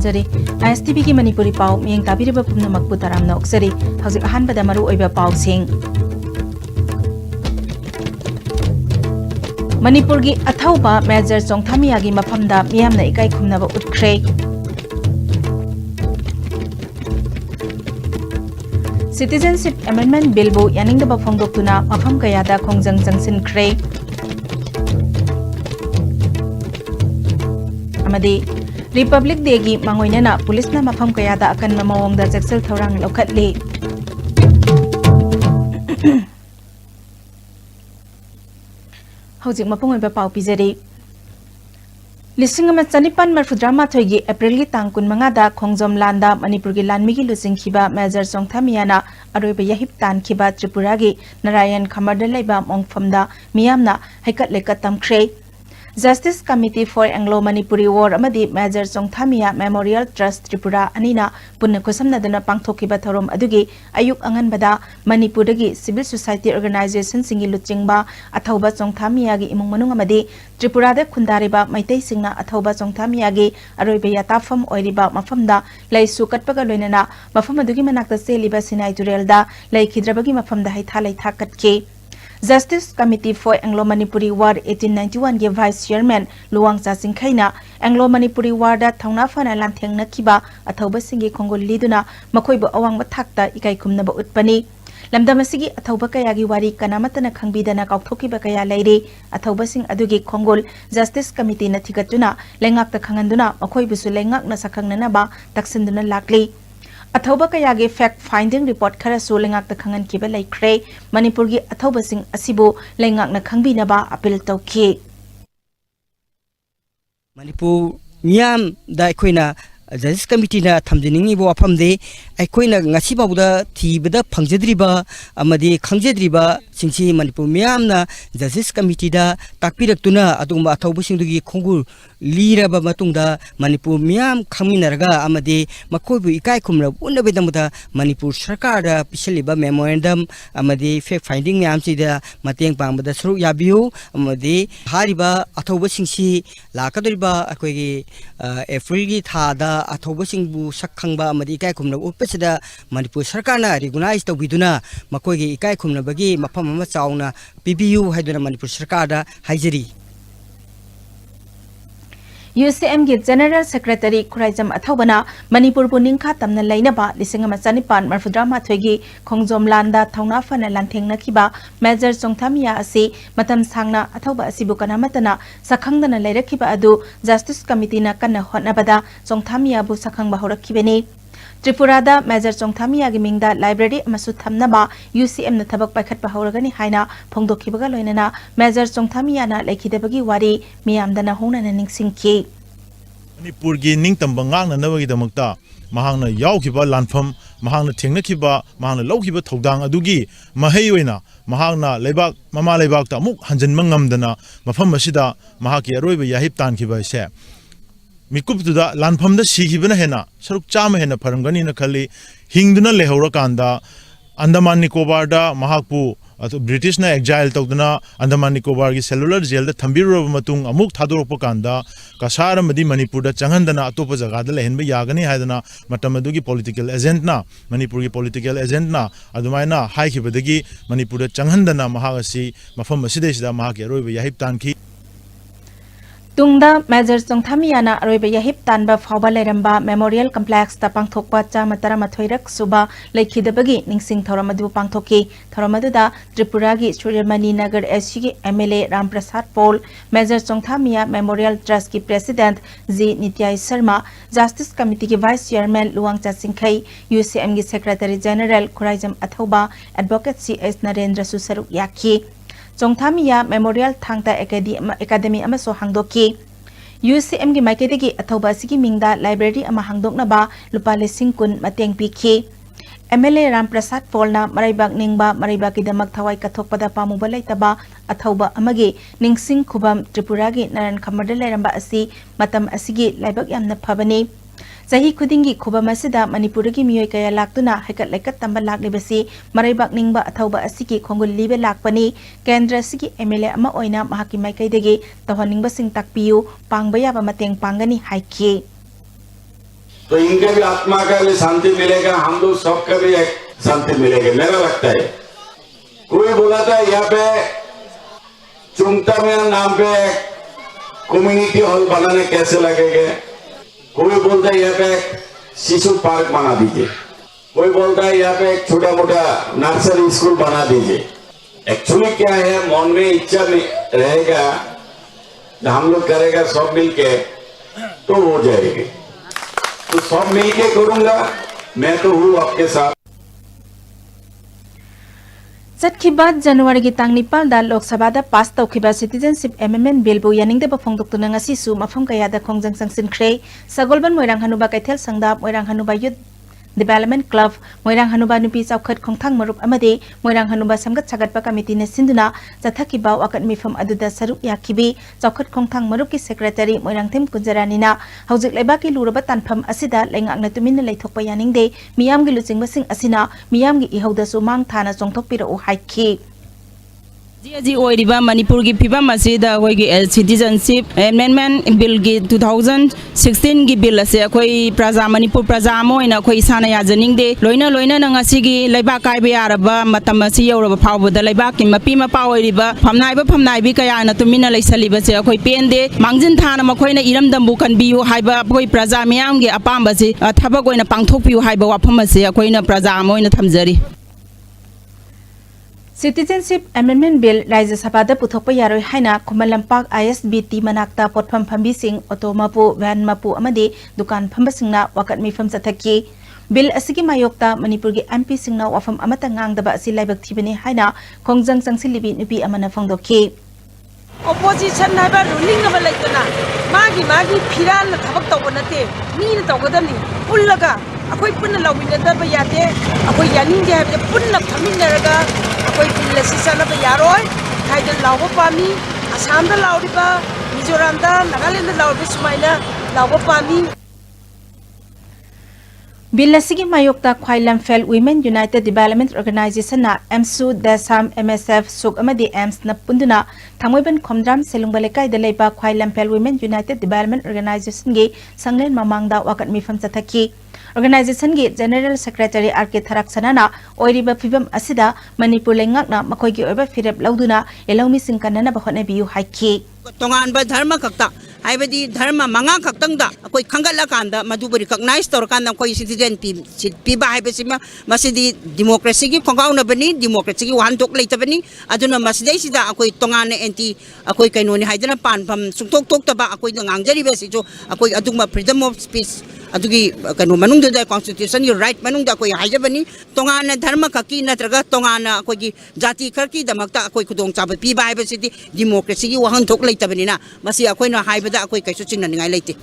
ꯇꯥꯝꯖꯔꯤ ISTV की मणिपुरी पाव मियंग ताबिरबा पुनमकपु तरामना ओक्सरी हौजिक अहानबदा मरु ओइबा पावसिंग मणिपुर की अथौबा major चोंगथामियागी मफमदा मियामना इकाई खुमनबा उतख्रे सिटीजनशिप अमेंडमेंट बिलबु यानिंगदबा फोंदोक्तुना मफम कयादा खोंजंग जंगसिनख्रे अमदी रिपब्लिक डे की मांगोइनना पुलिसना मफम कयादा अकन ममोंगदा चेक्सल थौरांग लौखतली हौजिक मपुंग ओइबा पाव पिजरी लिसिंग अमा चनिपान मरफुद्रामाथोइगी एप्रिल की तांग कुनमंगादा खोंजोम लांदा मणिपुर की लानमिगी लुसिंखिबा मेजर चोंगथामियाना अरोइबा यहिप तानखिबा त्रिपुरा की नारायण खमरदा लेबा मोंगफमदा मियामना हैकत लेकत तमख्रे justice committee for Anglo Manipuri war अमदी मेजर चोंगथामिया मेमोरियल ट्रस्ट त्रिपुरा अनिना पुन्ना खुसमनदना पांगथोकिबा थौरम अदुगी अयुक अंगनबदा मणिपुरदगी सिविल सोसाइटी ऑर्गेनाइजेशन सिंगी लुचिंगबा अथौबा चोंगथामियागी इमुंग मनुंग अमदी त्रिपुरादा खुंदारिबा मैतै सिंगना अथौबा चोंगथामियागी अरोइबा याताफम ओइरिबा मफमदा लैसु कटपगा लोइनना मफम अदुगी मनाक्ता सेलिबा सिनाइ तुरेलदा लैखिद्रबगी मफमदा हैथा लैथा कटके justice committee for Anglo Manipuri वार 1891 के वाइस चेयरमैन लुवांग चासिंखैना एंग्लो मणिपुरी वार दा थौना फना लांथेंगनखिबा अथौबा सिंगी खोंगोल लीदुना मखोइबो अवांग थाकता इकाई खुमनबा उत्पनी लमदम असिगी अथौबा कयागी वारी कनामतना खंगबीदना काउथोकिबा कया लैरे अथौबा सिंग अदुगी खोंगोल जस्टिस कमिटी न थिगतुना लेंगाकता खंगंदुना मखोइबुसु लेंगाकना सखंगननाबा तक्सिंदुना लाक्ली अथौबा कयागी फैक्ट फाइंडिंग रिपोर्ट खरसु लेंगाकता खंगनखिबा लैख्रे मणिपुर की अथौबा सिंग असिबु लेंगाकना खंगबीनबा अपील तौखि मणिपुर मियाम दा अखोइना जस्टिस कमिटी ना थमजिनिंगी बो अफमदे अखोइना ngasibabuda thibada phangjadriba amadi khangjadriba singsi manipur miyamna justice committee da takpiraktuna aduma athobusingdugi khongul liraba matungda manipur miyam khangminaraga amadi makoibu ikai khumra unabedamda manipur sarkar da pisaliba memorandum amadi fact finding miyamsi da mateng pangbada saru yabiu amadi hariba athobusingsi lakadriba akoigi april gi thada अथौबसिंगबु सखंगबा अमदी इकाई खुमना उपसिदा मणिपुर सरकारना recognise तौबिदुना मकोइगी इकाई खुमनाबगी मफम अमा Chowna PBU हाइदुना Manipur सरकारदा हाइजरी UCM की general secretary खुराइजम अथौबना Manipur पुनिंखा तमना लैनबा लिसिंगमा चनिपान मरफुद्रामा थोइगी खोंजोम लांदा थौना फना लांथेंगनखिबा major चोंगथामिया असि मतम सांगना अथौबा असिबु कनामतना सखंगदना लैरखिबा अदु जस्टिस कमिटीना कन्ना होटनबदा चोंगथामियाबु सखंगबा होरखिबेनि त्रिपुरादा मेजर चोंगथामिया की मिंगदा लाइब्रेरी अमसु थमनबा UCM न थबक पाइखटबा हौरगनि हाइना फोंदोखिबगा लोइनना मेजर चोंगथामियाना लेखिदबगी वारी मियामदना होंगना निंगसिंखि मणिपुर की निंगतंबा ngangnanabagidamukta mahangna yaukhiba lanpham mahangna thengnakhiba mahangna lawkhiba thodang adugi mahai oina mahangna leibak mama leibak ta muk hanjanma ngamdana mafam asida mahaki aroiba yahip tankhiba se mikuptuda lanphamda sikhibana hena saruk chama hena pharamgani na khali hingduna lehora kanda Andaman Nicobar da mahakpu British na exile tawduna Andaman Nicobar ki cellular jail da thambiruraba matung amuk thadorokpa kanda kasara madi Manipur da changhandana atopa jaga da lehenba yagani haidana matam adugi political agent na Manipur ki political agent na adumaina haikhibadagi Manipur da changhandana mahagasi mafam asidesida mahaki aroiba yahip tanki तुंगदा major चोंगथामियाना अरोइबा यहिप तानबा फावबा लेरंबा memorial complex ता पांगथोकपा चामतरा मथोइरक सुबा लेखिदबगी निंगसिंग थौरमदु पांगथोकी थौरमदुदा त्रिपुरा की सूर्यमणि नगर एससी की MLA Ramprasad Paul major चोंगथामिया memorial trust की president G Nityai Sharma justice committee की vice chairman Luwang Chasinkhai UCM की secretary general Khuraijam Athouba advocate CS Narendra सुसरुक याखी चोंगथामिया मेमोरियल थांगता एकेडमी अमसो हांगदोकी UCM की माइकेदगी अथौबा सिगी मिंगदा लाइब्रेरी अमा हांगदोकनबा लुपा लिसिंग कुन मतेंग पिखी MLA रामप्रसाद पॉलना मराइबाग निंगबा मराइबागीदमक थवाई कथोकपदा पामुबा लैतबा अथौबा अमगे निंगसिंग खुबम त्रिपुरा की नारायण खमरदा लैरंबा असि मतम असिगी लाइबाग यामना फबनी Sahi khudingi khuba masida Manipur ki miyoy kaya laktuna hekat lekat tamba laklibasi maraibak ningba athauba asiki khongul libe lakpani kendra sigi MLA ama oina mahaki maikaidagi tawhaningba sing takpiyu pangbaya ba mateng pangani haiki तो इनके भी आत्मा का भी शांति मिलेगा, हम लोग सबका भी एक शांति मिलेगा, मेरा लगता है। कोई बोला था यहाँ पे चुमता में नाम पे कम्युनिटी हॉल बनाने कैसे लगेगा, कोई बोलता है यहाँ पे शिशु पार्क बना दीजिए, कोई बोलता है यहाँ पे एक छोटा मोटा नर्सरी स्कूल बना दीजिए। एक्चुअली क्या है, मन में इच्छा रहेगा, हम लोग करेगा सब मिलके तो हो जाएगी। तो सब मिलके करूंगा, मैं तो हूँ आपके साथ। चटखिबा जनवरी की तांग निपाल दा लोकसभा दा पास तौखिबा सिटीजनशिप एमेंडमेंट बिल बु यानिंगदेबा फोंदोक्तुना ngasisu mafam kayada khongjang sangsinkhre sagolban moirang hanuba kaithel sangda moirang hanuba youth development club moirang hanuba nupi chawkhat khongthang marup amade moirang hanuba samgat sagatpa committee ne sinduna chathakiba wakat mifam aduda saruk yakhibi chawkhat khongthang marup ki secretary moirang them kunjarani na haujik leba ki luraba tanpham asida lengak na tumin leithokpa yaningde miyam gi luchingba sing asina miyam gi ihauda su mang thana chongthokpira u haikhi Manipur की फिवम citizenship amendment bill की 2016 की bill से अखोई प्रजा मणिपुर प्रजा Moina अखोई साना याजनिंगदे लोइना लोइना नंगासिगी लेबा कायबे यारबा मतम असि यौरबा फावबदा लेबा की मपी मपा ओइरिबा फमनाइबी कया न तुमिना लेसलिबा से अखोई पेंदे मांगजिन थाना मखोइना इरमदमबु कनबियु हाइबा अखोई प्रजा मियाम गे अपाम से थबक ओइना पांगथोकपियु हाइबा वाफम से अखोइना प्रजा मोइना थमजरी Citizenship Amendment Bill राज्य सभा पुथोप यारोय हाइना खुमल लंपाक ISBT मनाक्ता पोटफम फंबीसिंग ऑटो मपु वैन मपु अमदे दुकान फंबसिंगना वाकत मिफम चथकी बिल असिगी मायोक्ता मणिपुर की MP सिंगना वाफम अमता ngang असि लाइबक थिबने हाइना खोंगजंग संगसिलिबि नुपि अमना फोंदोखि opposition है ruling अब लेतना मागी फिराल थबक तब नते मीन तौगदनी पुल्लगा अखोई पुन्न लौमिनदब याते अखोई यानिंगे है पुन्न थमिनरगा अखोई बिल असि चलब यारोय हाइदन लावो पामी असम दा लावरिबा मिजोराम दा नागालैंड दा लावरिबा सुमाइना लावो पामी बिल असिगी मायोक्ता ख्वाइलम फेल वुमेन यूनाइटेड डेवलपमेंट ऑर्गेनाइजेशन ना एमसु देसाम MSF सुक अमदी एम्स न पुंदुना थामोइबन खोमद्राम सेलुंगबा लेकाय द लेबा ख्वाइलम फेल वुमेन यूनाइटेड डेवलपमेंट ऑर्गेनाइजेशन गे संगलेन ममांगदा वाकत मिफम चथकी ऑर्गेनाइजेशन के जनरल सेक्रेटरी आरके थराक सनाना ओइरिबा फिबम असिदा मणिपुर लेंगाकना मखोइगी ओइबा फिरब लौदुना एलौमी सिंकनना बहनबियु हाइखि तोंगानबा धर्म खक्ता हाइबदी धर्म मंगा खक्तंगदा अकोई खंगलकांदा मधुबु रिकॉग्नाइज तौरकांदा अकोई सिटीजन पीबा हाइबसिमा मसिदी डेमोक्रेसी की खोगाउनबनी डेमोक्रेसी की वाहनथोक लेतबनी अदुना मसिदैसिदा अकोई तोंगान एंटी अकोई कैनोनी हाइदना पानफम सुंथोक थोक्तबा अकोई ngangjaribeसिजो अकोई अदुमा फ्रीडम ऑफ स्पीच अदुगी कनो मनुंगदा कॉन्स्टिट्यूशन की राइट मनुंगदा अकोई हाइजबनी तोंगान धर्म खकी नत्रगा तोंगान अकोई जाति खकी दमकता अकोई खुदोंग चाब पीबा हाइबसिदी डेमोक्रेसी की वाहनथोक लेतबनीना मसि अकोइना हाइबदा अकोई कैसु चिन्ननिंगाई लेते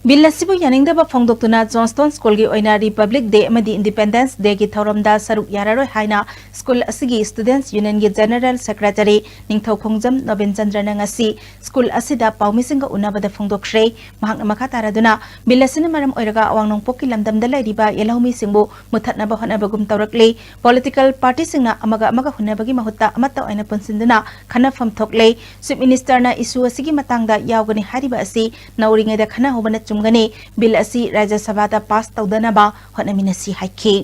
बिल असिबु यानिंगदबा फोंदोक्तुना जॉनस्टन स्कूल की ओइना रिपब्लिक डे अमदी इंडिपेंडेंस डे की थौरमदा सरुक यारारोय हाइना स्कूल असिगी स्टूडेंट्स यूनियन की general secretary Ningthoukhongjam Naveen Chandra नंगसी स्कूल असिदा पाउमिसिंग उनाबदा फोंदोक्श्रे महांग मखा तारादुना बिल असिना मरम ओइरगा अवांगनोंग पोकी लमदमदा लैरिबा येलौमी सिंगबु मुथतनबा होनबगुम तौरकले पॉलिटिकल पार्टी सिंगना अमगा हुनबगी महुत्ता अमत्ता ओइना पुनसिंदुना खनफम थोकले चीफ मिनिस्टर ना इशू असिगी मतांगदा यावगनि हारिबा असि नौरिंगेदा खना होबना चुमगने बिल असी राज्य सभा दा पास तौदनबा होनमिनसी हाइखि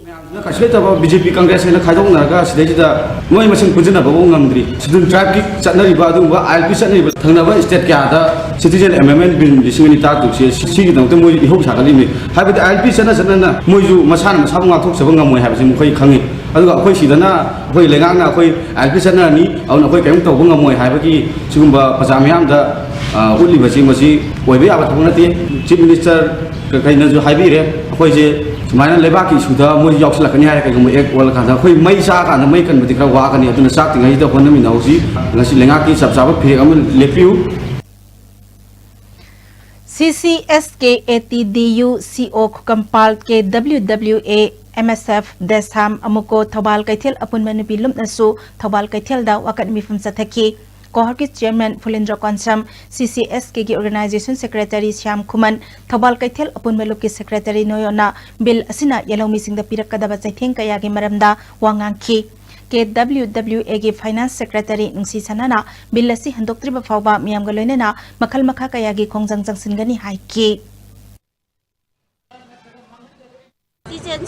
कसलेतबा बीजेपी कांग्रेस ने खाइदोंनागा सिदैदा मोय मसिन पुजनबा ngамद्रि सिडुल ट्राइब की चनरिबा दुबा आईपी चनरिबा थंगनबा स्टेट क्यादा सिटीजन एमेंडमेंट बिल लिसिंगनि तातुसे सिगी दंते मोय इहौ सागलिमि हाइबदि आईपी चनना मोयजु मसान मसाबु ngaथोकसबा ngamoi हाइबसि मुखै खंगि अदुगा अखोय सिदना अखोय लेगांगना अखोय आईपी चननि औन अखोय कैम तौबा ngamoi हाइबगि सिगुंबा प्रजा मयामदा उलिबसि मसि ओइबे आबा थंगनति चीफ मिनिस्टर कहीं जो हाइबीरे अखोइसे सुमाइना लेबाकी सुदा मोय यावसलकनि हाय कगम एक वल खादा अखोइ मै सा कान मै कन बदि खरा वाकनि अदुना साक तिंगाइ द होनमि नौसि ngasi लेंगाकी सबसाब फिरे अम लेपिउ CCS के ATDU CO कंपाल के WWA MSF देसाम अमुको थौबाल कैथेल अपुनमनु बिलुम नसु थौबाल कैथेल दा वाकत मिफम सथकी कोहर के चेयरमैन फुलेंद्र कॉन्सम CCS के ऑर्गेनाइजेशन सेक्रेटरी श्याम खुमन थौबाल कैथेल अपुनमलु के सेक्रेटरी नोयोना बिल असिना येलौमी सिंगदा पिरकदबा चैथेंग कया के मरमदा वांगांखी के WWA के फाइनेंस सेक्रेटरी नुंसी सनाना बिल असि हंदोक्त्रिबा फावबा मियामगा लोइनेना मखल मखा कया के खोंजंग जंगसिनगनी हाइकी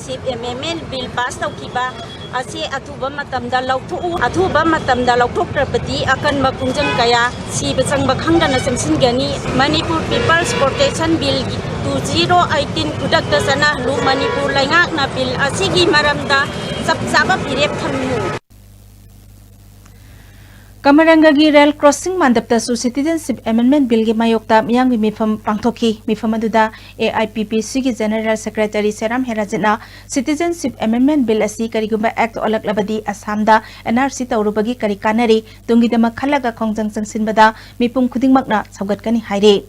citizenship amendment bill pass tawkiba ase athuba matamda lauthu athuba matamda lauthokrabadi akan makungjang kaya siba changba khangdana chamsingani Manipur People's Protection Bill 2018 kudakta sana lu Manipur laingak na bill asigi maramda sapsaba pirep thamnu Kamarangagi rail crossing mandapta su citizenship amendment bill gi mayokta miyang mifam pangthoki mifam aduda AIPPC gi general secretary Seram Herajina citizenship amendment bill asi karigumba act olak labadi Assamda NRC tawrubagi kari kanari tungidama khalaga khongjang changsinbada mipum khudingmakna saugatkani haire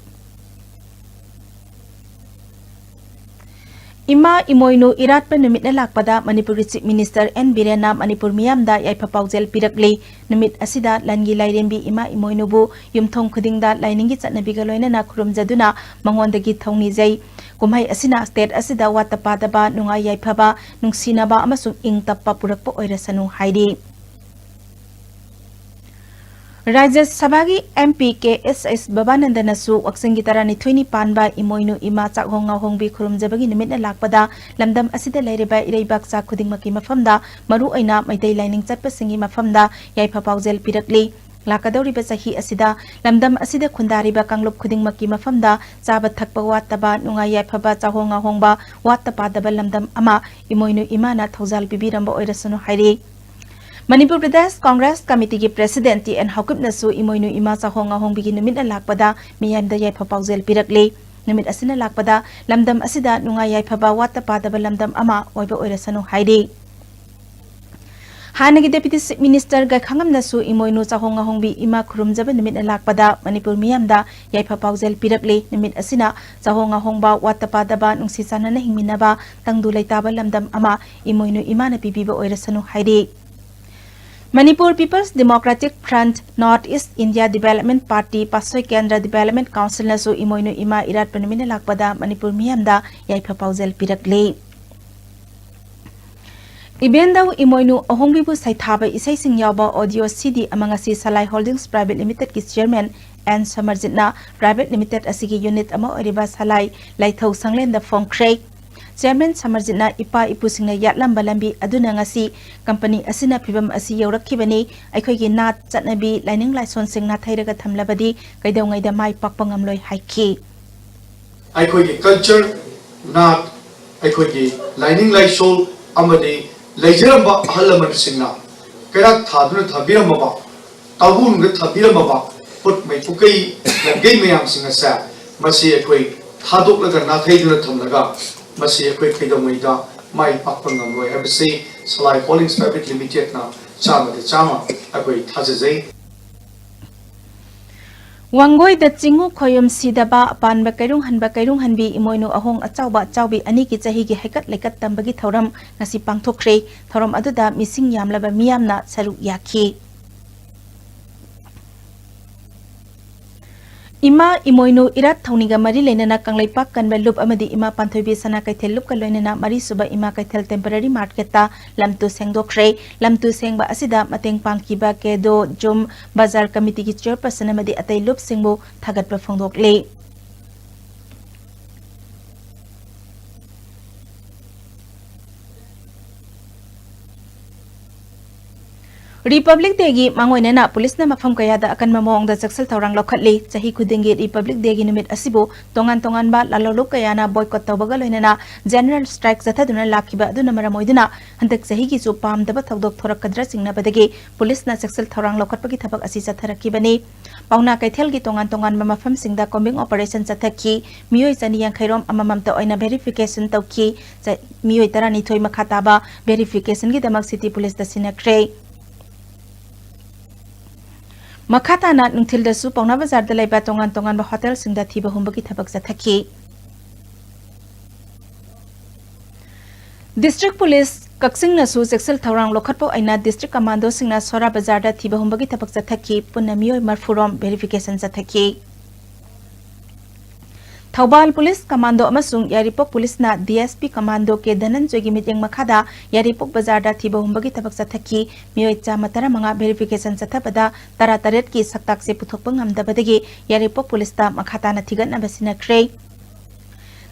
Ima imoinu iratpa numit na lakpada Manipuri Chief Minister N. Birena Manipur miyamda yaipa paujel pirakli numit asida langi lairenbi ima imoinu bu yumthong khudingda lainingi chatnabiga loinana khurumjaduna mangondagi thongni jai kumhai asina state asida watapadaba nungai yaipaba nungsinaba amasung ingtappa purakpa oirasanu hairi Rajya Sabagi MP KSS Babanandana su waksangi tarani 20 panba imoinu ima chakhonga hongbi khurumjabagi nimit na lakpada lamdam asida laireba ireibak cha khudingmaki mafamda maru aina maitai lining chatpa singi mafamda yaipa paujel pirakli lakadori ba sahi asida lamdam asida khundari ba kanglup khudingmaki mafamda chaba thakpa wattaba nunga yaipa ba chahonga hongba wattapa daba lamdam ama imoinu imana thaujal bibiramba oirasanu hairi Manipur Pradesh Congress Committee ki President T.N. Hakup nasu imoinu ima chahonga hongbigi numit na lakpada miyamda yaipa paujel pirakli numit asina lakpada lamdam asida nunga yaipa ba wattapa daba lamdam ama oiba oirasanu hairi Hanagi Deputy Minister ga khangam nasu imoinu chahonga hongbi ima khurumjaba numit na lakpada Manipur miyamda yaipa paujel pirakli numit asina chahonga hongba wattapa daba nungsi sanana hingminaba tangdu laitaba lamdam ama imoinu ima na pibiba oirasanu hairi Manipur People's Democratic Front North East India Development Party Pasoi Kendra Development Council nasu imoinu ima irat panumina lakpada Manipur miyamda yaipa paujel pirakli Ibendau imoinu ahongbibu saithaba isai sing yawba audio CD amangasi Salai Holdings Private Limited ki chairman N Samarjitna Private Limited asigi unit ama oriba Salai laithau sanglenda phongkrei Chairman Samarjitna ipa ipusingna yatlamba lambi aduna ngasi company asina phibam asi yaurakkhibani aikhoigi nat chatnabi lining license singna thairaga thamlabadi kaidongai da mai pakpa ngamloi haiki aikhoigi culture nat aikhoigi lining license amadi leijaramba ahalaman singna kaya thaduna thabiramba tabun ga thabiramba put mai pukai langai mayam singa sa masi aikoi thadok na thaiduna thamlaga Masih aku kaidah mereka mai pakpang ngamoi. Habis Salai Holdings Private Limited na sama aku thazai. Wangoi da chingu khoyum sidaba pan ba kairung hanbi imoinu ahong achaubi ani ki chahi gi hekat lekat tambagi thoram ngasi pangthokre thoram aduda mising yamlaba miyamna saru yakhi Ima imoinu irat thauniga mari lenana kanglaipak kanba lup amadi ima panthoibi sana kaithel lup ka loinana mari suba ima kaithel temporary market ta lamtu sengdokre lamtu sengba asida mateng pangkiba kedo jom bazar committee ki chairperson amadi atai lup singbo thagatpa phongdokle Republic Day gi mangoina na police na mafam kaya da akan mamong da jaksal thaurang lokhatli chahi khudingi Republic Day gi numit asibu tongan ba laloluk kaya na boycott tawbaga loina na general strike jathaduna lakhiba aduna maramoiduna handak chahi gi chu pam daba thodok thorak kadra singna badagi police na jaksal thaurang lokhatpagi thabak asi chatharakibani pauna kaithel gi tongan ba mafam singda combing operation chathaki miyoi chani yang khairom amamam ta oina verification tawki miyoi tarani thoi makhata ba verification gi damak city police da sinakre Makata na nungthil da su pauna bazar da laiba tongan ba hotel singda thiba humbagi thabak jathaki District Police Kaksing na su jaksal thaurang lokhatpo aina district commando singna sora bazar da thiba humbagi thabak jathaki punamioi marfurom verification jathaki Thaubal Police Commando amasung Yaripok Police na DSP Commando ke Dhananjoy gi meeting makhada Yaripok bazar da thiba humbagi thabak jathaki miyoi chamatara manga verification chathabada tarataret ki saktak se puthokpa ngamdabadagi Yaripok Police ta makhata na thigan na basina kre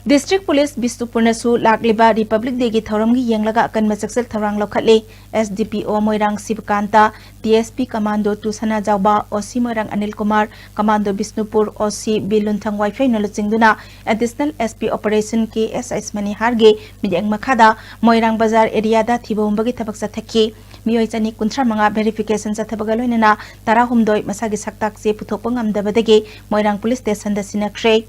District Police Bisnupurnasu lagliba Republic Day gi thoramgi yenglaga akan masaksel tharang lokhatli SDPO Moirang Sibkanta DSP Commando Tusana Jawba OC Moirang Anil Kumar Commando Bisnupur OC Biluntang Wifi noluchingduna Additional SP Operation KSS Mani Harge midyang makhada Moirang Bazar area da thibombagi thabak sathaki Miyoi chani kunthra manga verification sathabaga loinana tara humdoi masagi saktak se puthokpa ngamdabadagi Moirang Police Station da sinakre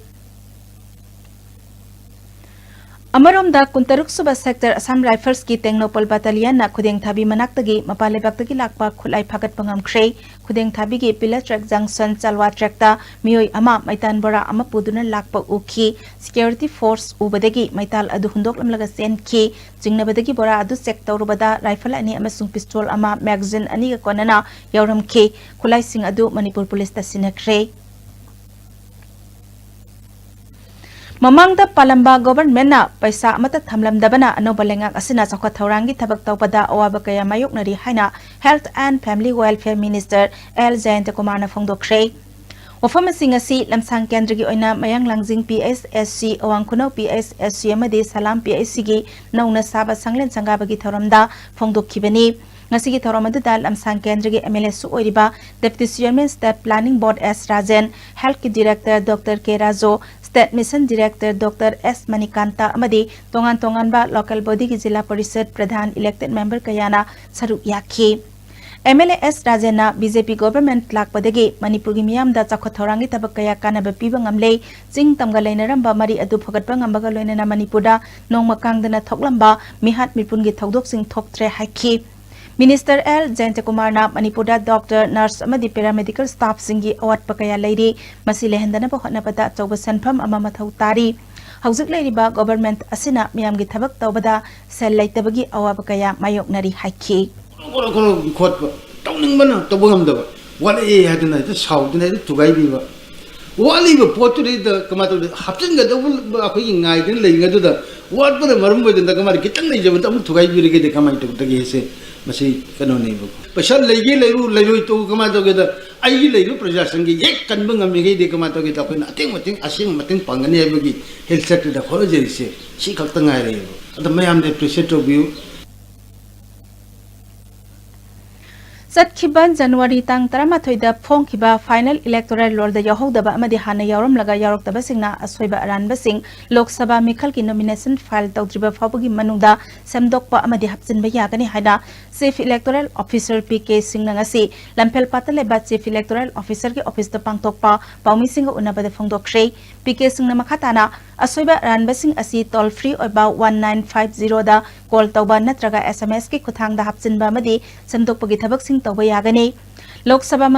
Amarom kuntaruk suba sector Assam Rifles ki Tengnopol Battalion na khudeng thabi manaktagi mapalebak lakpa khulai phagat pangam khrei khudeng thabi gi Pillar Track Junction Chalwa Track ta miyoi ama maitan bora ama puduna lakpa ukhi security force ubadagi maital adu hundok lamlaga sen ki jingnabadagi bora adu check tawrubada rifle ani amasung pistol ama magazine ani ga konana yauram ki khulai sing adu Manipur Police ta sinakre Mamangda Palamba government na paisa amata thamlamdabana anoba lengak asina chakwa thaurangi thabak tawpada awaba kaya mayoknari haina Health and Family Welfare Minister L. Jayant Kumar na phongdokre wafam singasi lamsang kendra gi oina mayang langjing PSSC awangkuno PSSC amadi Salam PSC gi nauna saba sanglen sangaba gi thoramda phongdokkibani ngasigi thoramadu dal lamsang kendra gi MLA su oiriba Deputy Chairman State Planning Board S. Rajan Health ki Director Dr. K. Rajo State Mission Director Dr. S. Manikanta amadi tongan ba local body ki Jilla Parishad Pradhan elected member kayana saruk yakhi MLA S. Rajana BJP government lakpadagi Manipur gi miyam da chakwa thorangi tabak kaya kanaba piba ngamle jing tamga leinaramba mari adu phagatpa ngambaga loinana Manipur da nongma kangdana thoklamba mihat mipun gi thodok sing thoktre haikhi Minister L. Jayant Kumar na Manipur da doctor nurse amadi paramedical staff singi awat pakaya leiri masi lehendana bahana pada chawba sanpham ama mathau tari hauzik leiriba government asina miyam gi thabak tawbada sel leitabagi awaba kaya mayoknari haikhi kono khot tawning bana tawbangam da wala e haduna ta sauduna da tugai biba wali ba potu da kamato hapsin ga dawul akhoi ngai din lei ga da wat ba marum ba da kamar kitang nei jaba tam tugai bi ge de kamai to da ge se masi kano nei ba pasal legi leiru to kamato ge da ai leiru prajashan ge ek kan bang am ge de kamato ge da ko ating mating asing mating pangani ai ba gi health sector da kholo je se si khak ta ngai re da mayam de appreciate of you Satkiban January tang taramathoida phongkiba final electoral roll da yahodaba amadi hana yawram laga yaroktaba singna asoiba aranba sing Lok Sabha Mikhal ki nomination file tawdriba phawbagi manungda samdokpa amadi hapchinba yagani haina Chief Electoral Officer PK Singh ngasi Lampel Pataleba Chief Electoral Officer ki office ta pangtokpa Paumi Singh unabada phongdokre PK Singh makhatana asoiba aranba sing asi toll free oiba 1950 da call tawba natraga SMS ki khuthangda hapchinba amadi samdokpagi thabak sing tawba yagani Lok Sabha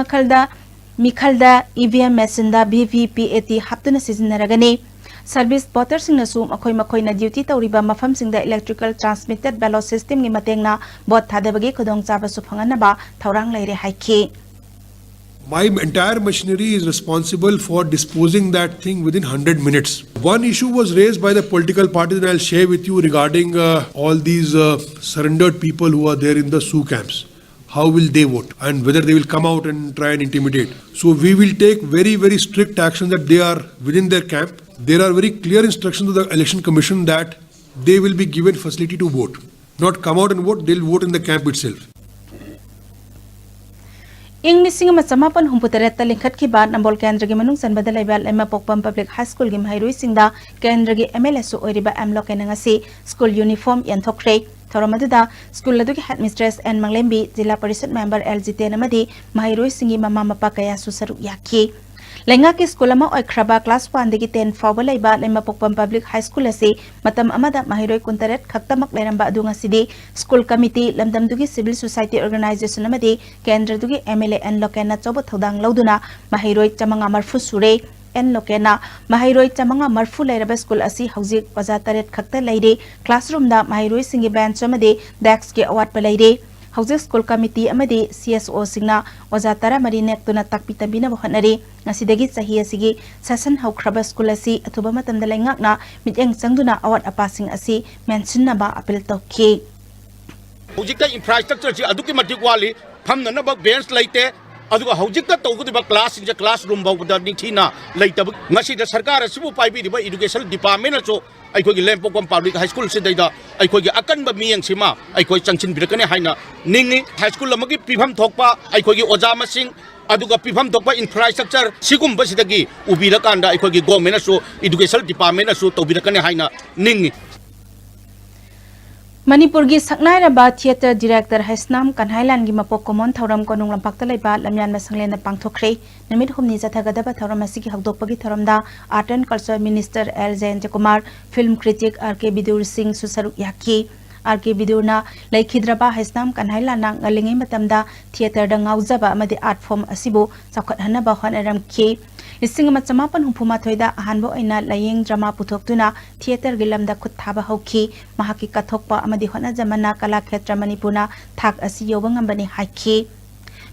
Mikhalda EVM machine da VVPAT haptuna sizinaragani Service voters sing nasu makoi na duty tawriba mafam sing da electrical transmitted ballot system ni matengna bot thadabagi khodong chaba su phangana ba thaurang leire haikhi My entire machinery is responsible for disposing that thing within 100 minutes. One issue was raised by the political parties and I'll share with you regarding all these surrendered people who are there in the SU camps. How will they vote and whether they will come out and try and intimidate. So we will take very, very strict action that they are within their camp. There are very clear instructions to the election commission that they will be given facility to vote. Not come out and vote, they'll vote in the camp itself. Ing Nisingama Samapan Humputareta Linkatkiba Nambol Kendragi Manung Sanbada Level Emma Pokpam Public High School Gim Hairui Singda Kendragi MLSU Oriba Amlock Nangasi School Uniform Yantokre Toromaduda School Laduki Headmistress and Manglembi Zilla Parishad Member LGT Namadi Mahairui Singi Mama Mapakaya Susaru Yaki Lenga ki school ama oikraba class 1 degi 10 fawba leiba Lema Pokpam Public High School ase matam amada mahiroi kuntaret khaktamak leramba adunga sidi school committee lamdam dugi civil society organization amadi kendra dugi MLA and lokena chobo thodang lauduna mahiroi chamanga marfu sure and lokena mahiroi chamanga marfu leiraba school asi hauji waja taret khakta leire classroom da mahiroi singi bench amadi desk ke awat palaire Hausa School Committee amadi CSO singna waja tara mari nek tuna takpi tabina bohanari ngasidagi sahi asigi session haukraba school asi athuba matamda laingakna miteng sangduna awat apasing asi mention na ba appeal tawki Hujikta infrastructure si aduki matik wali famna na ba bench laite अदुगा हौजिकता तौगदिबा class in classroom बाउदा निथीना लेतब ngasiदा सरकार asibu paibiriba education department acho aikogi lempokom public high school sidaida aikogi akanba miyang sima aikoi changchin birakane haina ningni high school amagi pibham thokpa aikogi oja masing aduga pibham thokpa infrastructure sigumba sidagi ubirakanda aikogi government aso education department aso tobirakane haina ningni Manipur की सकनाइरबा theatre director हैसनाम कन्हाइलान की मपोक कोमोन थौरम कोनुंग लंपाक्ता लेबा लमयान मसंगलेन पांगथोखरे नमित हुमनी जथागदबा थौरम असिगी हकदोकपगी थौरमदा art and culture minister L Jayant Kumar film critic RK. Bidur Singh सुसरुक याकी आर.के. बिदुरना लेखिद्रबा हैसनाम कन्हाइलाना ngalingay matamda थिएटर दा ngaujaba amadi आर्ट फॉर्म असिबो चौखटहनबा होनरमखी लिसिंग चमापन हुफुमाथोइदा अहानबो अइना लायेंग ड्रामा पुथोक्तुना थिएटर गिलमदा खुद थाबा हौखी महाकी कथोकपा अमदी होनजमना कला क्षेत्र मणिपुरना थाक असि योबंगंबनी हाइखी